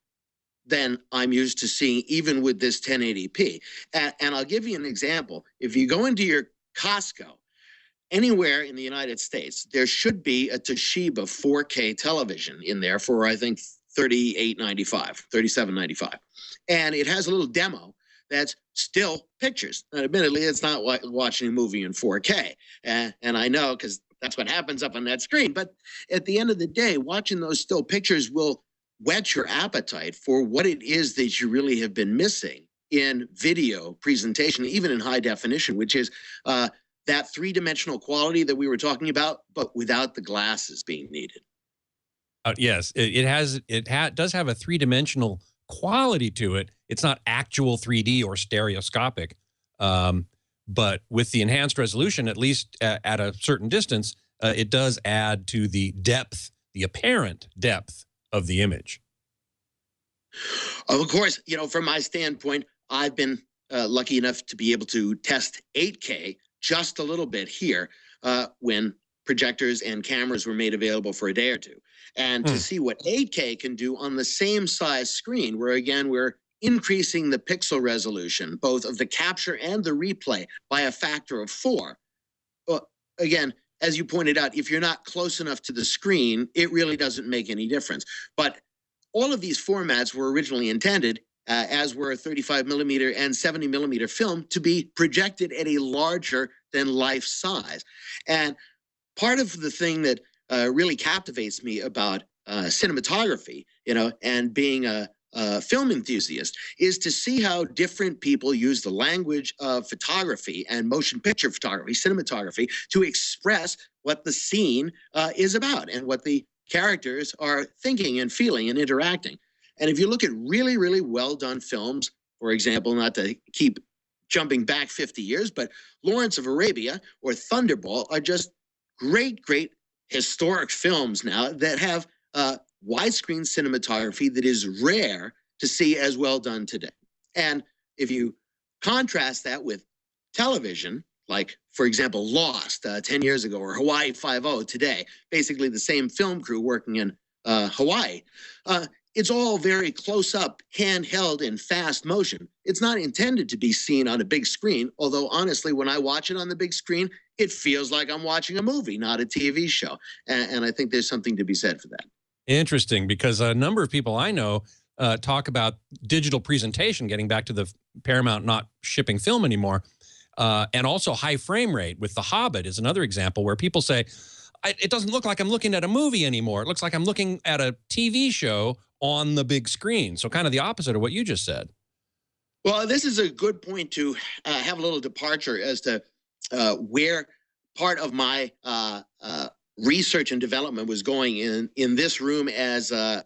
Speaker 5: than I'm used to seeing, even with this 1080p. And I'll give you an example. If you go into your Costco, anywhere in the United States, there should be a Toshiba 4K television in there for, I think, $38.95, $37.95. And it has a little demo that's still pictures. And admittedly, it's not watching a movie in 4K. And I know, because that's what happens up on that screen. But at the end of the day, watching those still pictures will whet your appetite for what it is that you really have been missing in video presentation, even in high definition, which is that three-dimensional quality that we were talking about, but without the glasses being needed.
Speaker 1: Yes, it does have a three-dimensional quality to it. It's not actual 3D or stereoscopic, but with the enhanced resolution, at least at a certain distance, it does add to the depth, the apparent depth of the image.
Speaker 5: Of course, from my standpoint, I've been lucky enough to be able to test 8K just a little bit here when projectors and cameras were made available for a day or two. And to see what 8K can do on the same size screen, where again, we're increasing the pixel resolution, both of the capture and the replay, by a factor of 4. Well, again, as you pointed out, if you're not close enough to the screen, it really doesn't make any difference. But all of these formats were originally intended, as were 35 millimeter and 70 millimeter film, to be projected at a larger than life size. And part of the thing that really captivates me about cinematography, and being a film enthusiast, is to see how different people use the language of photography and motion picture photography, cinematography, to express what the scene is about and what the characters are thinking and feeling and interacting. And if you look at really, really well done films, for example, not to keep jumping back 50 years, but Lawrence of Arabia or Thunderball are just great, great historic films now that have widescreen cinematography that is rare to see as well done today. And if you contrast that with television, like, for example, Lost 10 years ago, or Hawaii Five-0 today, basically the same film crew working in Hawaii, it's all very close up, handheld, and fast motion. It's not intended to be seen on a big screen, although honestly, when I watch it on the big screen, it feels like I'm watching a movie, not a TV show. And I think there's something to be said for that.
Speaker 1: Interesting, because a number of people I know talk about digital presentation, getting back to the Paramount not shipping film anymore, and also high frame rate with The Hobbit is another example where people say, it doesn't look like I'm looking at a movie anymore. It looks like I'm looking at a TV show on the big screen. So kind of the opposite of what you just said.
Speaker 5: Well, this is a good point to have a little departure as to where part of my research and development was going in this room as a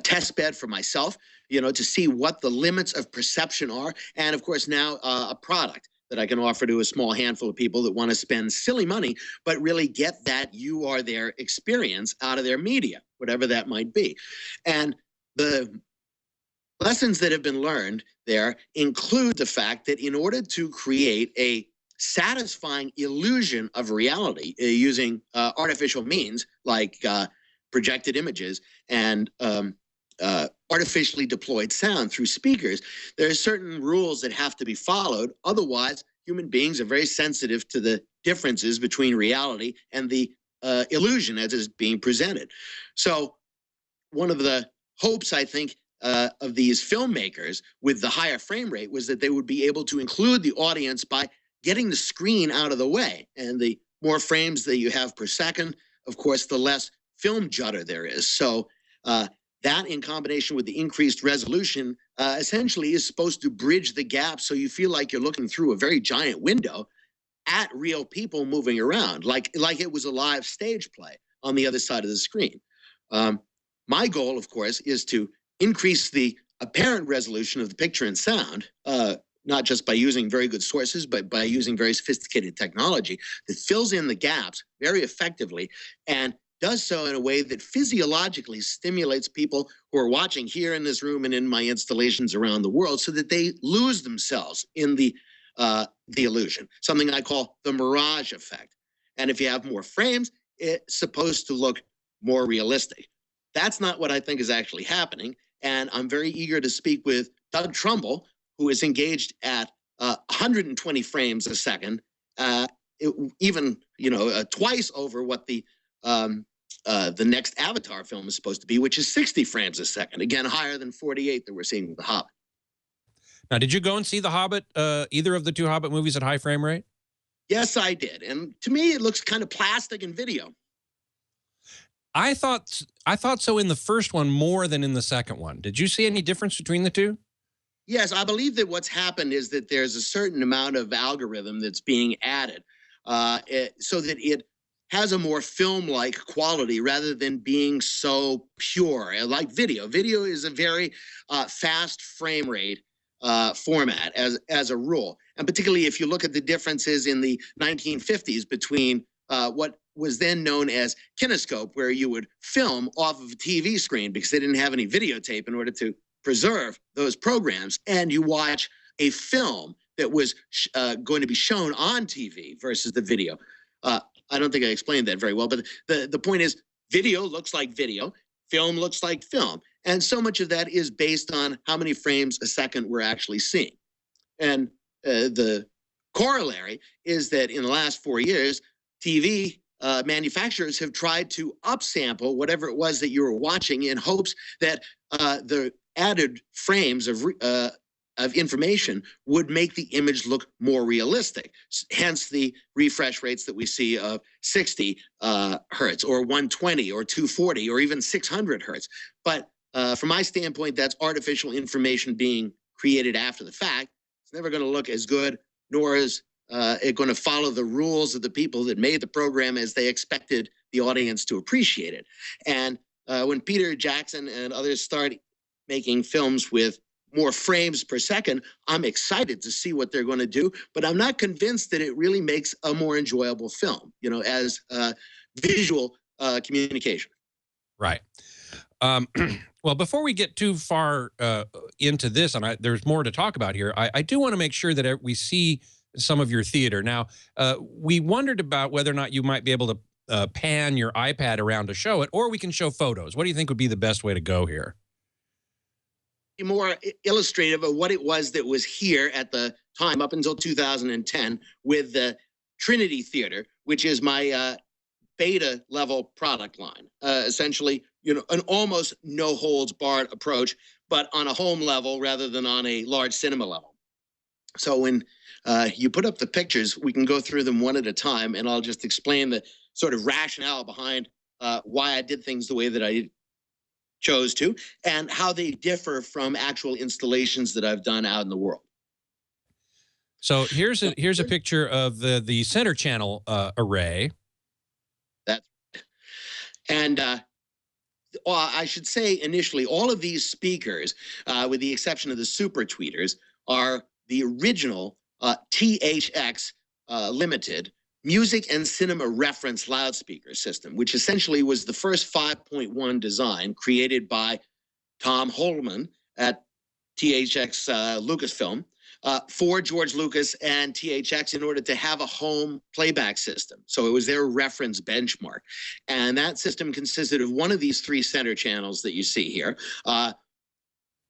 Speaker 5: test bed for myself, to see what the limits of perception are. And of course, now a product that I can offer to a small handful of people that want to spend silly money, but really get that you are their experience out of their media, whatever that might be. And the lessons that have been learned there include the fact that in order to create a satisfying illusion of reality using artificial means like projected images and artificially deployed sound through speakers, there are certain rules that have to be followed. Otherwise, human beings are very sensitive to the differences between reality and the illusion as it's being presented. So one of the hopes, I think, of these filmmakers with the higher frame rate was that they would be able to include the audience by getting the screen out of the way. And the more frames that you have per second, of course, the less film judder there is. So that, in combination with the increased resolution, essentially is supposed to bridge the gap so you feel like you're looking through a very giant window at real people moving around, like it was a live stage play on the other side of the screen. My goal, of course, is to increase the apparent resolution of the picture and sound, not just by using very good sources, but by using very sophisticated technology that fills in the gaps very effectively and does so in a way that physiologically stimulates people who are watching here in this room and in my installations around the world so that they lose themselves in the illusion, something I call the mirage effect. And if you have more frames, it's supposed to look more realistic. That's not what I think is actually happening. And I'm very eager to speak with Doug Trumbull, who is engaged at 120 frames a second, even twice over what the next Avatar film is supposed to be, which is 60 frames a second. Again, higher than 48 that we're seeing with The Hobbit.
Speaker 1: Now, did you go and see The Hobbit, either of the two Hobbit movies at high frame rate?
Speaker 5: Yes, I did. And to me, it looks kind of plastic in video.
Speaker 1: I thought so in the first one more than in the second one. Did you see any difference between the two?
Speaker 5: Yes, I believe that what's happened is that there's a certain amount of algorithm that's being added so that it has a more film-like quality rather than being so pure. Like video. Video is a very fast frame rate format as a rule. And particularly if you look at the differences in the 1950s between what was then known as kinescope, where you would film off of a TV screen because they didn't have any videotape in order to preserve those programs, and you watch a film that was going to be shown on TV versus the video. I don't think I explained that very well, but the point is video looks like video, film looks like film. And so much of that is based on how many frames a second we're actually seeing. And the corollary is that in the last 4 years, TV manufacturers have tried to upsample whatever it was that you were watching in hopes that the added frames of information would make the image look more realistic. Hence the refresh rates that we see of 60 hertz or 120 or 240 or even 600 hertz. But from my standpoint, that's artificial information being created after the fact. It's never going to look as good, nor is it going to follow the rules of the people that made the program as they expected the audience to appreciate it. And when Peter Jackson and others start making films with more frames per second, I'm excited to see what they're going to do, but I'm not convinced that it really makes a more enjoyable film, as visual communication.
Speaker 1: Right. Well, before we get too far into this, and there's more to talk about here, I do want to make sure that we see some of your theater. Now, we wondered about whether or not you might be able to pan your iPad around to show it, or we can show photos. What do you think would be the best way to go here?
Speaker 5: More illustrative of what it was that was here at the time up until 2010 with the Trinity Theater, which is my beta level product line. Essentially, an almost no holds barred approach, but on a home level rather than on a large cinema level. So when you put up the pictures, we can go through them one at a time, and I'll just explain the sort of rationale behind why I did things the way that I chose to, and how they differ from actual installations that I've done out in the world.
Speaker 1: So here's a picture of the center channel array.
Speaker 5: And I should say initially, all of these speakers, with the exception of the super tweeters, are the original THX Limited music and cinema reference loudspeaker system, which essentially was the first 5.1 design created by Tom Holman at THX Lucasfilm for George Lucas and THX in order to have a home playback system. So it was their reference benchmark. And that system consisted of one of these three center channels that you see here,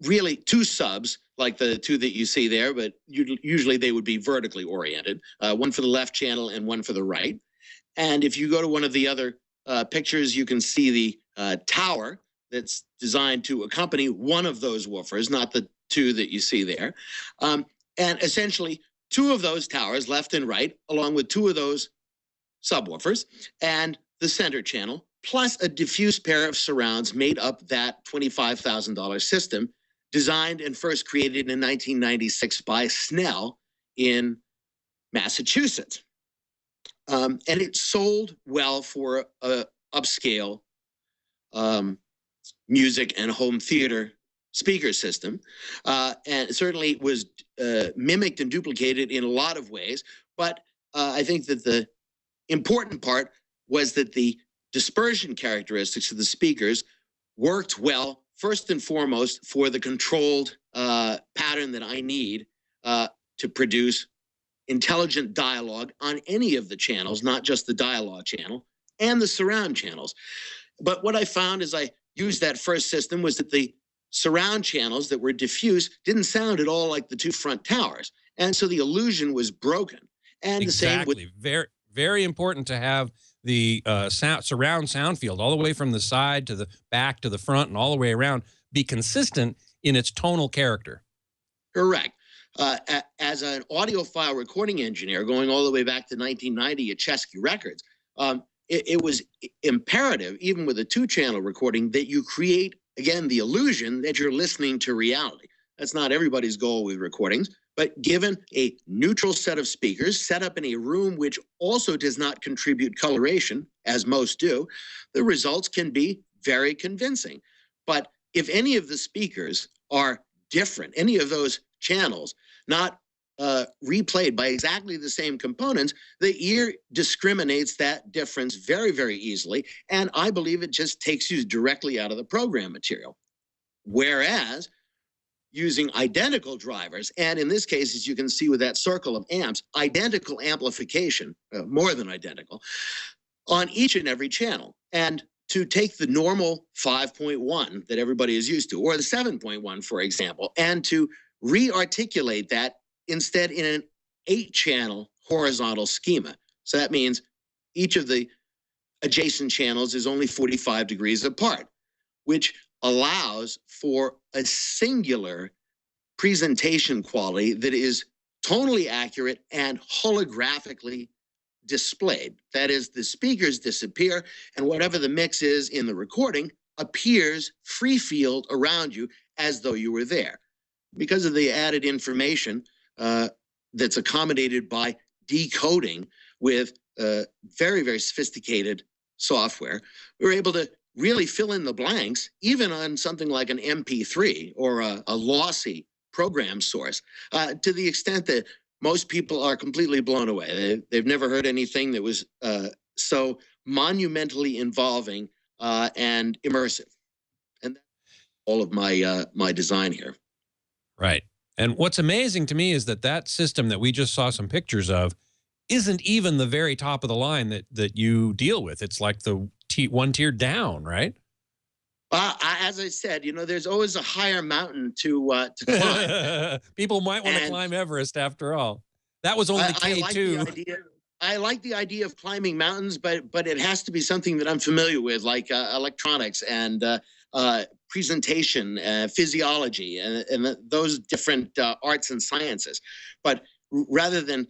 Speaker 5: really two subs, like the two that you see there, but usually they would be vertically oriented, one for the left channel and one for the right. And if you go to one of the other pictures, you can see the tower that's designed to accompany one of those woofers, not the two that you see there. And essentially, two of those towers, left and right, along with two of those subwoofers, and the center channel, plus a diffuse pair of surrounds made up that $25,000 system, designed and first created in 1996 by Snell in Massachusetts. And it sold well for an upscale music and home theater speaker system. And certainly was mimicked and duplicated in a lot of ways. But I think that the important part was that the dispersion characteristics of the speakers worked well, first and foremost, for the controlled pattern that I need to produce intelligent dialogue on any of the channels, not just the dialogue channel, and the surround channels. But what I found as I used that first system was that the surround channels that were diffuse didn't sound at all like the two front towers. And so the illusion was broken. And the same with
Speaker 1: Exactly. Very, very important to have the surround sound field all the way from the side to the back to the front and all the way around be consistent in its tonal character.
Speaker 5: correct. As an audiophile recording engineer, going all the way back to 1990 at Chesky Records, it was imperative, even with a two-channel recording, that you create, again, the illusion that you're listening to reality. That's not everybody's goal with recordings, but given a neutral set of speakers set up in a room which also does not contribute coloration, as most do, the results can be very convincing. But if any of the speakers are different, any of those channels not replayed by exactly the same components, the ear discriminates that difference very, very easily. And I believe it just takes you directly out of the program material. Whereas using identical drivers, and in this case, as you can see with that circle of amps, identical amplification, more than identical, on each and every channel. And to take the normal 5.1 that everybody is used to, or the 7.1, for example, and to re-articulate that instead in an 8-channel horizontal schema. So that means each of the adjacent channels is only 45 degrees apart, which allows for a singular presentation quality that is tonally accurate and holographically displayed. That is, the speakers disappear, and whatever the mix is in the recording appears free field around you as though you were there. Because of the added information that's accommodated by decoding with very, very sophisticated software, we're able to really fill in the blanks, even on something like an MP3 or a lossy program source, to the extent that most people are completely blown away. They've never heard anything that was so monumentally involving and immersive. And that's all of my design here.
Speaker 1: Right. And what's amazing to me is that system that we just saw some pictures of isn't even the very top of the line that you deal with. It's like the one tier down, right?
Speaker 5: As I said, there's always a higher mountain to climb.
Speaker 1: People might want to climb Everest after all. That was only K2.
Speaker 5: I like the idea of climbing mountains, but it has to be something that I'm familiar with, like electronics and presentation, physiology, and those different arts and sciences. But rather than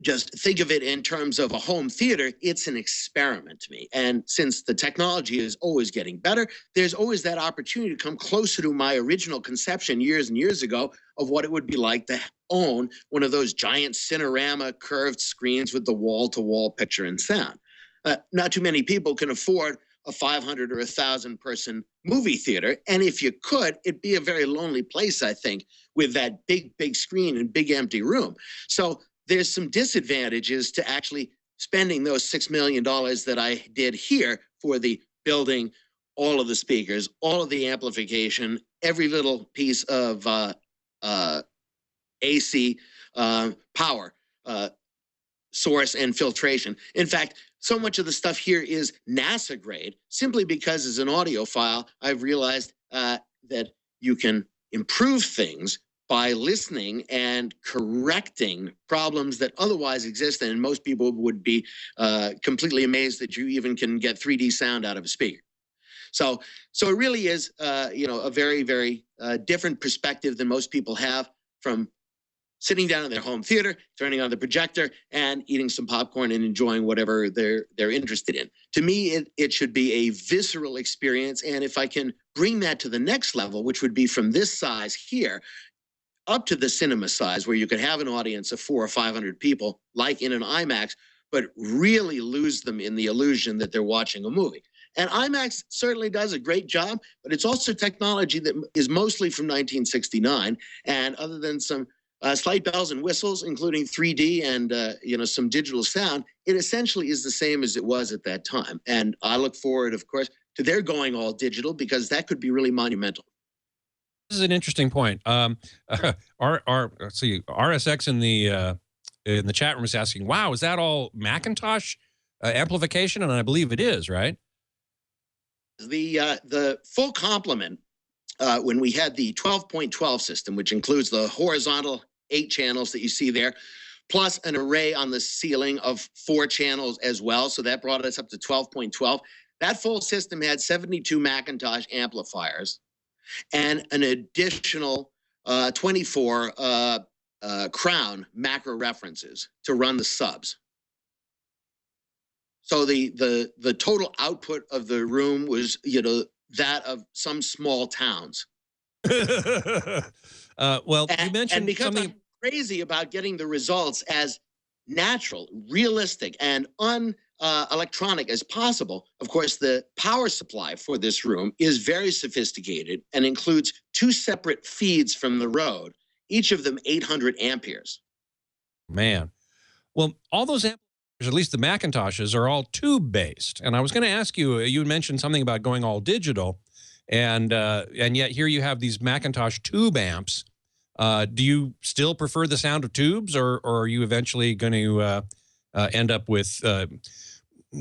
Speaker 5: just think of it in terms of a home theater, it's an experiment to me. And since the technology is always getting better, there's always that opportunity to come closer to my original conception years and years ago of what it would be like to own one of those giant Cinerama curved screens with the wall-to-wall picture and sound. Not too many people can afford a 500 or 1,000 person movie theater. And if you could, it'd be a very lonely place, I think, with that big, big screen and big empty room. So there's some disadvantages to actually spending those $6 million that I did here for the building, all of the speakers, all of the amplification, every little piece of AC power source and filtration. In fact, so much of the stuff here is NASA grade, simply because as an audiophile, I've realized that you can improve things by listening and correcting problems that otherwise exist, and most people would be completely amazed that you even can get 3D sound out of a speaker. So it really is, a very, very different perspective than most people have from sitting down in their home theater, turning on the projector, and eating some popcorn and enjoying whatever they're interested in. To me, it should be a visceral experience, and if I can bring that to the next level, which would be from this size here, up to the cinema size, where you could have an audience of 400 or 500 people, like in an IMAX, but really lose them in the illusion that they're watching a movie. And IMAX certainly does a great job, but it's also technology that is mostly from 1969. And other than some slight bells and whistles, including 3D and some digital sound, it essentially is the same as it was at that time. And I look forward, of course, to their going all digital, because that could be really monumental.
Speaker 1: This is an interesting point. Let's see, RSX in the chat room is asking, "Wow, is that all Macintosh amplification?" And I believe it is, right?
Speaker 5: The full complement when we had the 12.12 system, which includes the horizontal 8 channels that you see there, plus an array on the ceiling of 4 channels as well. So that brought us up to 12.12. That full system had 72 Macintosh amplifiers and an additional 24 Crown macro references to run the subs. So the total output of the room was, that of some small towns.
Speaker 1: Well, you mentioned
Speaker 5: and because
Speaker 1: something.
Speaker 5: I'm crazy about getting the results as natural, realistic, and electronic as possible. Of course, the power supply for this room is very sophisticated and includes 2 separate feeds from the road, each of them 800 amperes.
Speaker 1: Man, well, all those amplifiers, at least the Macintoshes, are all tube based. And I was going to ask you, you mentioned something about going all digital, and yet here you have these Macintosh tube amps. Do you still prefer the sound of tubes, or are you eventually going to end up with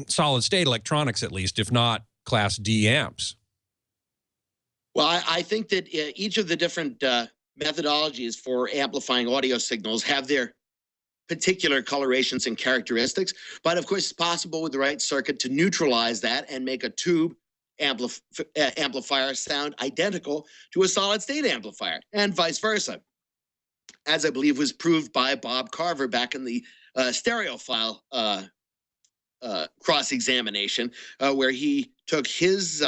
Speaker 1: solid state electronics, at least, if not Class D amps?
Speaker 5: Well, I think that each of the different methodologies for amplifying audio signals have their particular colorations and characteristics. But of course, it's possible with the right circuit to neutralize that and make a tube amplifier sound identical to a solid state amplifier, and vice versa, as I believe was proved by Bob Carver back in the stereophile cross-examination, where he took his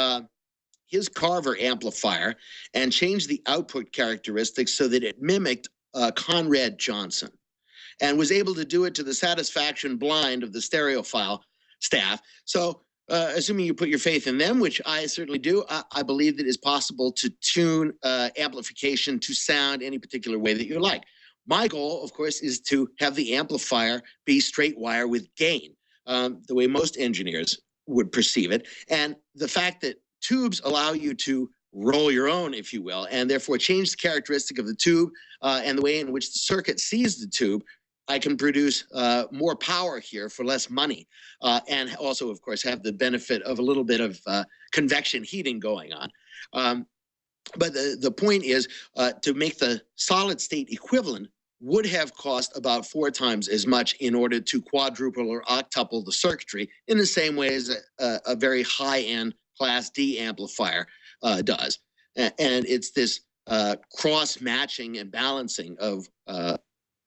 Speaker 5: Carver amplifier and changed the output characteristics so that it mimicked Conrad Johnson, and was able to do it to the satisfaction blind of the stereophile staff. So assuming you put your faith in them, which I certainly do, I believe that it is possible to tune amplification to sound any particular way that you like. My goal, of course, is to have the amplifier be straight wire with gain, the way most engineers would perceive it. And the fact that tubes allow you to roll your own, if you will, and therefore change the characteristic of the tube and the way in which the circuit sees the tube, I can produce more power here for less money, and also, of course, have the benefit of a little bit of convection heating going on. But the point is, to make the solid state equivalent would have cost about 4 times as much in order to quadruple or octuple the circuitry in the same way as a very high-end Class D amplifier does. And it's this cross-matching and balancing of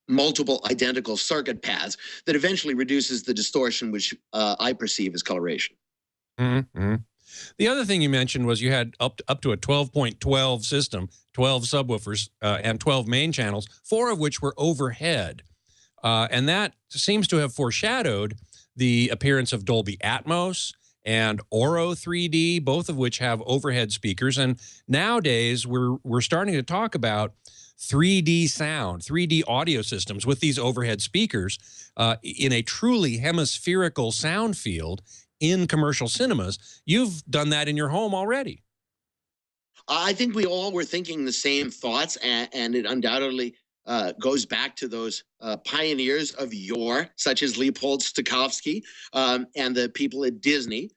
Speaker 5: multiple identical circuit paths that eventually reduces the distortion, which I perceive as coloration.
Speaker 1: Mm-hmm. The other thing you mentioned was you had up to a 12.12 system, 12 subwoofers and 12 main channels, 4 of which were overhead. And that seems to have foreshadowed the appearance of Dolby Atmos and Oro 3D, both of which have overhead speakers. And nowadays we're starting to talk about 3D sound, 3D audio systems with these overhead speakers in a truly hemispherical sound field in commercial cinemas. You've done that in your home already.
Speaker 5: I think we all were thinking the same thoughts, and it undoubtedly goes back to those pioneers of yore, such as Leopold Stokowski and the people at Disney,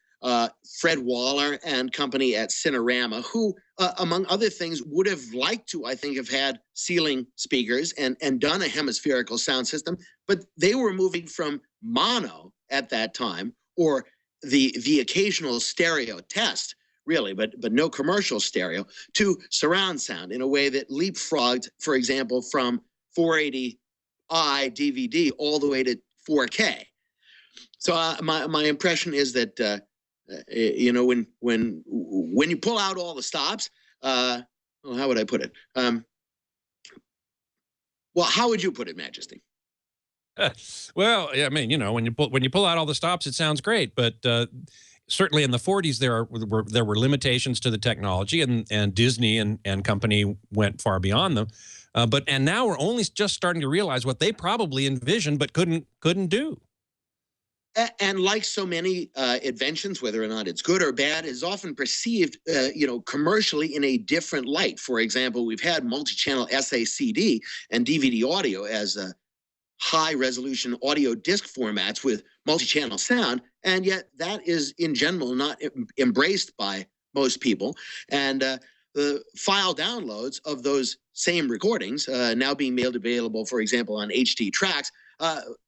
Speaker 5: Fred Waller and company at Cinerama, who, among other things, would have liked to, I think, have had ceiling speakers and done a hemispherical sound system, but they were moving from mono at that time, or the occasional stereo test, really, but no commercial stereo, to surround sound in a way that leapfrogged, for example, from 480i DVD all the way to 4K. So my impression is that when you pull out all the stops, well, how would I put it? Well, how would you put it, Majesty?
Speaker 1: Well, I mean, when you pull out all the stops, it sounds great, but certainly in the 40s there were limitations to the technology, and Disney and company went far beyond them. And now we're only just starting to realize what they probably envisioned but couldn't do.
Speaker 5: And like so many inventions, whether or not it's good or bad, is often perceived, commercially in a different light. For example, we've had multi-channel SACD and DVD audio as high-resolution audio disc formats with multi-channel sound, and yet that is, in general, not embraced by most people. And the file downloads of those same recordings now being made available, for example, on HD tracks,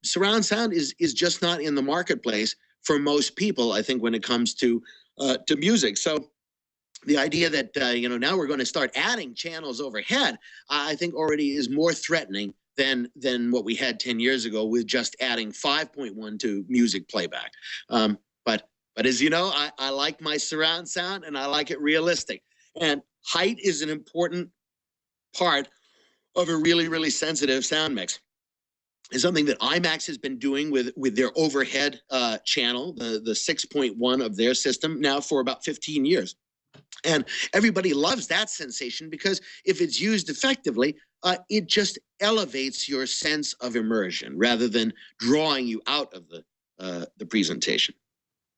Speaker 5: surround sound is just not in the marketplace for most people, I think, when it comes to music. So the idea that now we're going to start adding channels overhead, I think already is more threatening than what we had 10 years ago with just adding 5.1 to music playback. But as you know, I like my surround sound, and I like it realistic. And height is an important part of a really, really sensitive sound mix. Is something that IMAX has been doing with their overhead channel, the 6.1 of their system, now for about 15 years. And everybody loves that sensation because if it's used effectively, it just elevates your sense of immersion rather than drawing you out of the presentation.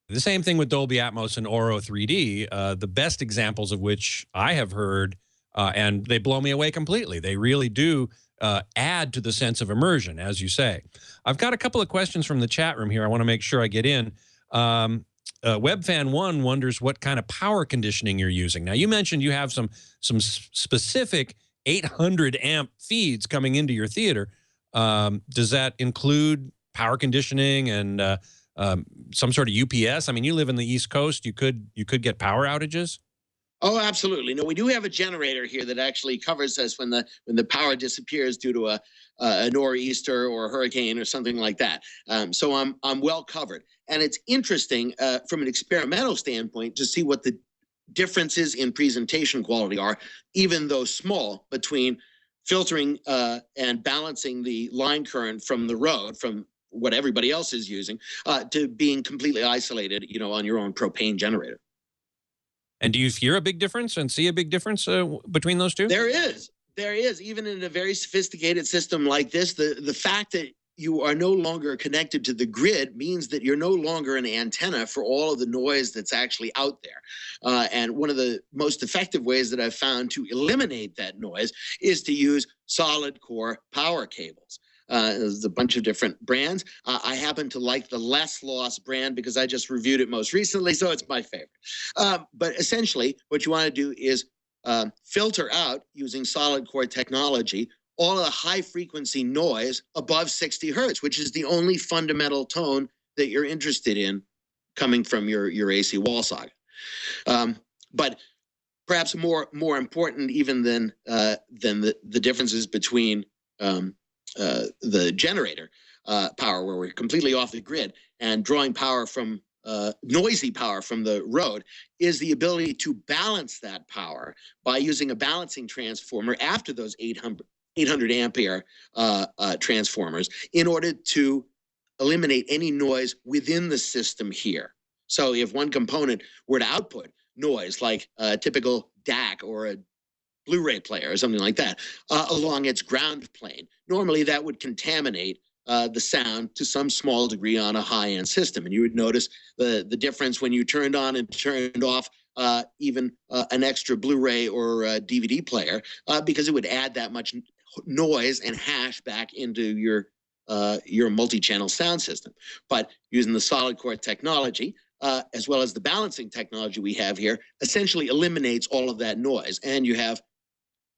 Speaker 1: The same thing with Dolby Atmos and Oro 3D, the best examples of which I have heard, and they blow me away completely. They really do add to the sense of immersion, as you say. I've got a couple of questions from the chat room here I want to make sure I get in. WebFan1 wonders what kind of power conditioning you're using. Now, you mentioned you have some specific 800 amp feeds coming into your theater. Does that include power conditioning and some sort of UPS? I mean, you live in the East Coast. You could get power outages.
Speaker 5: Oh, absolutely. No, we do have a generator here that actually covers us when the power disappears due to a nor'easter or a hurricane or something like that. So I'm well covered. And it's interesting from an experimental standpoint to see what the differences in presentation quality are, even though small, between filtering and balancing the line current from the road, from what everybody else is using, to being completely isolated, on your own propane generator.
Speaker 1: And do you hear a big difference and see a big difference between those two?
Speaker 5: There is. Even in a very sophisticated system like this, the fact that you are no longer connected to the grid means that you're no longer an antenna for all of the noise that's actually out there. And one of the most effective ways that I've found to eliminate that noise is to use solid core power cables. There's a bunch of different brands. I happen to like the Less Loss brand because I just reviewed it most recently, so it's my favorite. But essentially, what you want to do is filter out, using solid core technology, all of the high frequency noise above 60 hertz, which is the only fundamental tone that you're interested in coming from your AC wall socket. But perhaps more important even than the differences between the generator power, where we're completely off the grid, and drawing power from noisy power from the road, is the ability to balance that power by using a balancing transformer after those 800 ampere transformers, in order to eliminate any noise within the system here. So if one component were to output noise, like a typical DAC or a Blu-ray player or something like that, along its ground plane, normally that would contaminate the sound to some small degree on a high-end system. And you would notice the difference when you turned on and turned off even an extra Blu-ray or a DVD player, because it would add that much noise and hash back into your multi-channel sound system. But using the solid core technology, as well as the balancing technology we have here, essentially eliminates all of that noise. And you have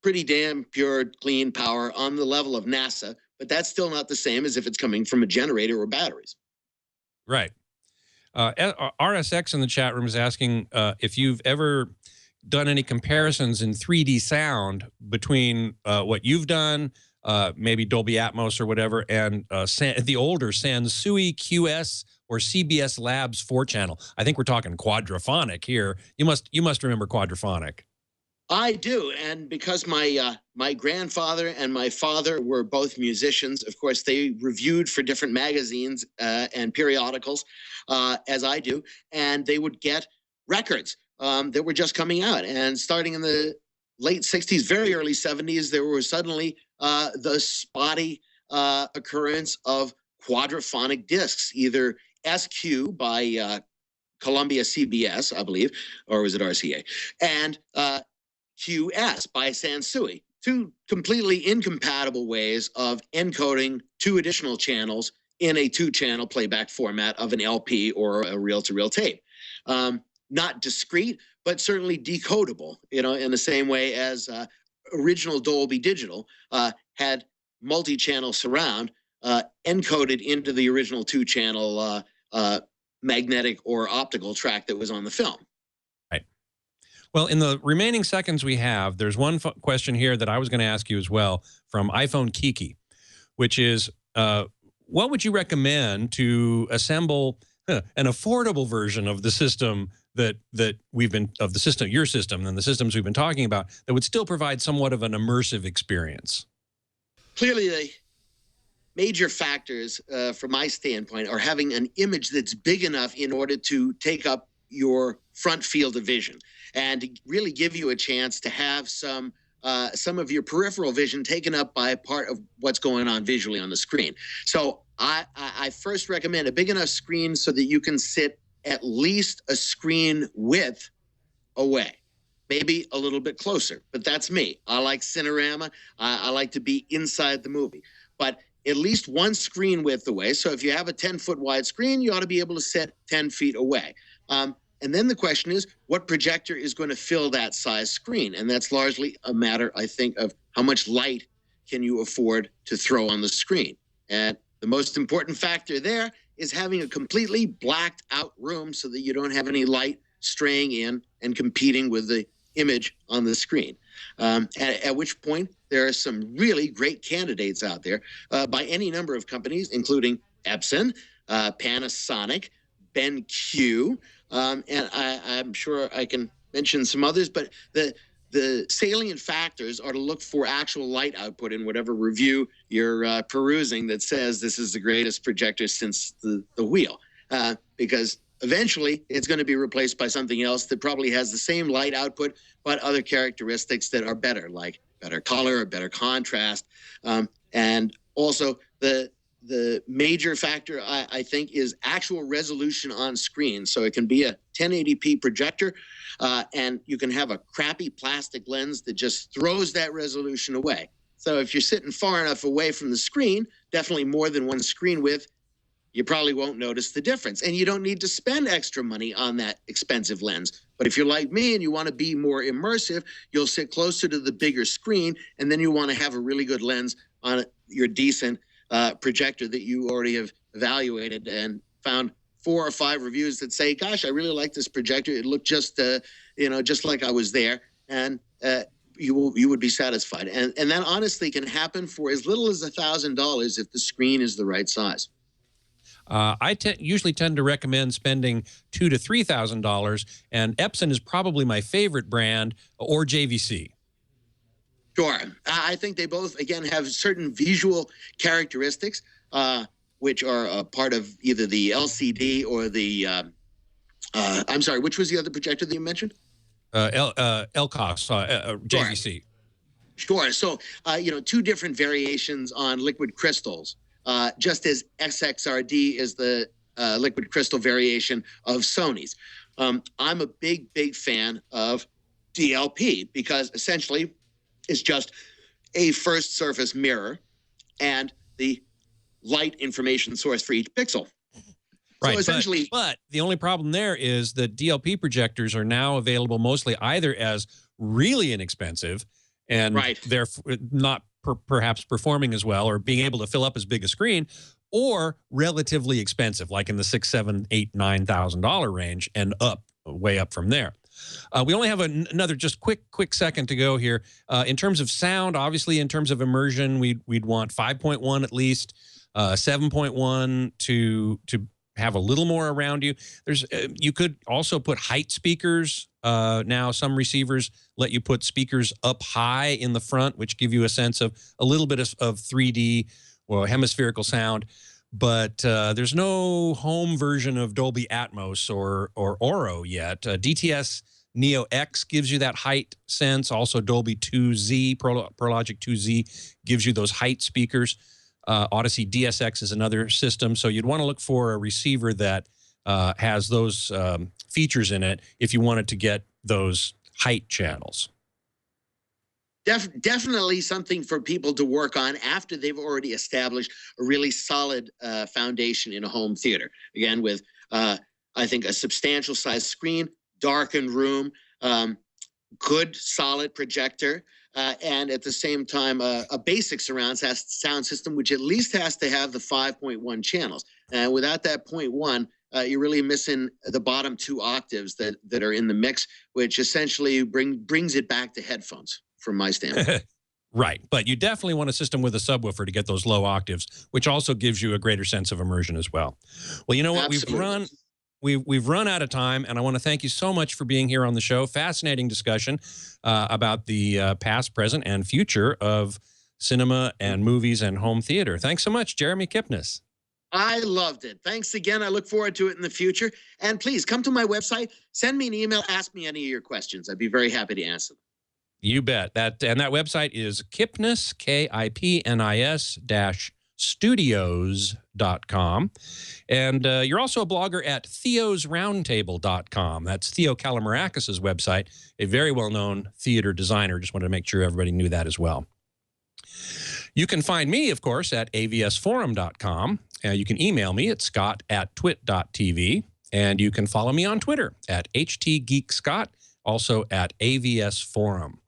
Speaker 5: pretty damn pure, clean power on the level of NASA, but that's still not the same as if it's coming from a generator or batteries.
Speaker 1: Right. RSX in the chat room is asking if you've ever done any comparisons in 3D sound between what you've done, maybe Dolby Atmos or whatever, and the older Sansui QS or CBS Labs 4-channel. I think we're talking quadraphonic here. You must remember quadraphonic.
Speaker 5: I do, and because my grandfather and my father were both musicians, of course, they reviewed for different magazines and periodicals, as I do, and they would get records that were just coming out. And starting in the late 60s, very early 70s, there were suddenly the spotty occurrence of quadraphonic discs, either SQ by Columbia CBS, I believe, or was it RCA, and QS by Sansui. Two completely incompatible ways of encoding two additional channels in a 2-channel playback format of an LP or a reel-to-reel tape. Not discrete, but certainly decodable, in the same way as original Dolby Digital had multi-channel surround encoded into the original 2-channel magnetic or optical track that was on the film.
Speaker 1: Right. Well, in the remaining seconds we have, there's one question here that I was going to ask you as well from iPhone Kiki, which is, what would you recommend to assemble an affordable version of the system your system and the systems we've been talking about that would still provide somewhat of an immersive experience?
Speaker 5: Clearly, the major factors from my standpoint are having an image that's big enough in order to take up your front field of vision and to really give you a chance to have some of your peripheral vision taken up by part of what's going on visually on the screen. So I first recommend a big enough screen so that you can sit at least a screen width away, maybe a little bit closer, but that's me. I like Cinerama. I like to be inside the movie, but at least one screen width away. So if you have a 10-foot wide screen, you ought to be able to sit 10 feet away. And then the question is, what projector is going to fill that size screen? And that's largely a matter, I think, of how much light can you afford to throw on the screen. And the most important factor there is having a completely blacked out room so that you don't have any light straying in and competing with the image on the screen. At which point, there are some really great candidates out there by any number of companies, including Epson, Panasonic, BenQ, and I'm sure I can mention some others, but the salient factors are to look for actual light output in whatever review you're perusing that says this is the greatest projector since the wheel, because eventually it's going to be replaced by something else that probably has the same light output, but other characteristics that are better, like better color or better contrast. And also the major factor, I think, is actual resolution on screen. So it can be a 1080p projector, and you can have a crappy plastic lens that just throws that resolution away. So if you're sitting far enough away from the screen, definitely more than one screen width, you probably won't notice the difference. And you don't need to spend extra money on that expensive lens. But if you're like me and you want to be more immersive, you'll sit closer to the bigger screen, and then you want to have a really good lens on your decent projector that you already have evaluated and found 4 or 5 reviews that say, gosh, I really like this projector. It looked just like I was there. And you would be satisfied. And that honestly can happen for as little as $1,000 if the screen is the right size.
Speaker 1: I usually tend to recommend spending $2,000 to $3,000, and Epson is probably my favorite brand, or JVC.
Speaker 5: Sure. I think they both, again, have certain visual characteristics, which are a part of either the LCD or the, I'm sorry, which was the other projector that you mentioned?
Speaker 1: LCOS, JVC.
Speaker 5: Sure. So, 2 different variations on liquid crystals, just as XXRD is the liquid crystal variation of Sony's. I'm a big fan of DLP because essentially it's just a first surface mirror and the light information source for each pixel.
Speaker 1: Right,
Speaker 5: so essentially,
Speaker 1: but the only problem there is that DLP projectors are now available mostly either as really inexpensive and they're not perhaps performing as well or being able to fill up as big a screen, or relatively expensive, like in the $6,000, $8,000, $9,000 range and way up from there. We only have another just quick second to go here. In terms of sound, obviously, in terms of immersion, we'd want 5.1 at least, 7.1 to have a little more around you. You could also put height speakers. Now some receivers let you put speakers up high in the front, which give you a sense of a little bit of 3D or hemispherical sound. But there's no home version of Dolby Atmos or Oro yet. DTS Neo X gives you that height sense. Also Dolby 2Z, ProLogic 2Z gives you those height speakers. Odyssey DSX is another system. So you'd want to look for a receiver that has those features in it if you wanted to get those height channels.
Speaker 5: Definitely something for people to work on after they've already established a really solid foundation in a home theater. Again, with, I think, a substantial size screen, darkened room, good, solid projector, and at the same time, a basic surround sound system, which at least has to have the 5.1 channels. And without that 0.1, you're really missing the bottom 2 octaves that are in the mix, which essentially brings it back to headphones from my standpoint.
Speaker 1: Right. But you definitely want a system with a subwoofer to get those low octaves, which also gives you a greater sense of immersion as well. Well, you know what?
Speaker 5: Absolutely.
Speaker 1: We've run out of time, and I want to thank you so much for being here on the show. Fascinating discussion about the past, present, and future of cinema and movies and home theater. Thanks so much, Jeremy Kipnis.
Speaker 5: I loved it. Thanks again. I look forward to it in the future. And please come to my website, send me an email, ask me any of your questions. I'd be very happy to answer them.
Speaker 1: You bet. That website is Kipnis, Kipnis -studios.com. And you're also a blogger at theosroundtable.com. That's Theo Calamarakis' website, a very well-known theater designer. Just wanted to make sure everybody knew that as well. You can find me, of course, at avsforum.com. You can email me at scott@twit.tv. And you can follow me on Twitter at htgeekscott, also at avsforum.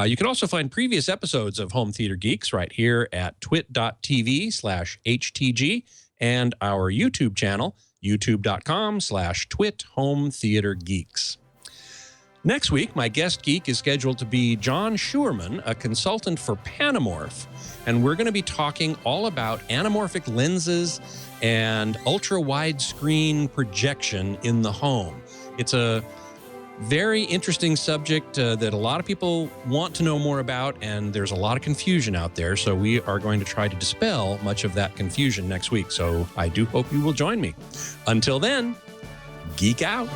Speaker 1: You can also find previous episodes of Home Theater Geeks right here at twit.tv/htg and our YouTube channel, youtube.com/twithometheatergeeks. Next week, my guest geek is scheduled to be John Schuerman, a consultant for Panamorph, and we're going to be talking all about anamorphic lenses and ultra-widescreen projection in the home. It's a very interesting subject that a lot of people want to know more about, and there's a lot of confusion out there, so we are going to try to dispel much of that confusion next week. So I do hope you will join me. Until then, geek out.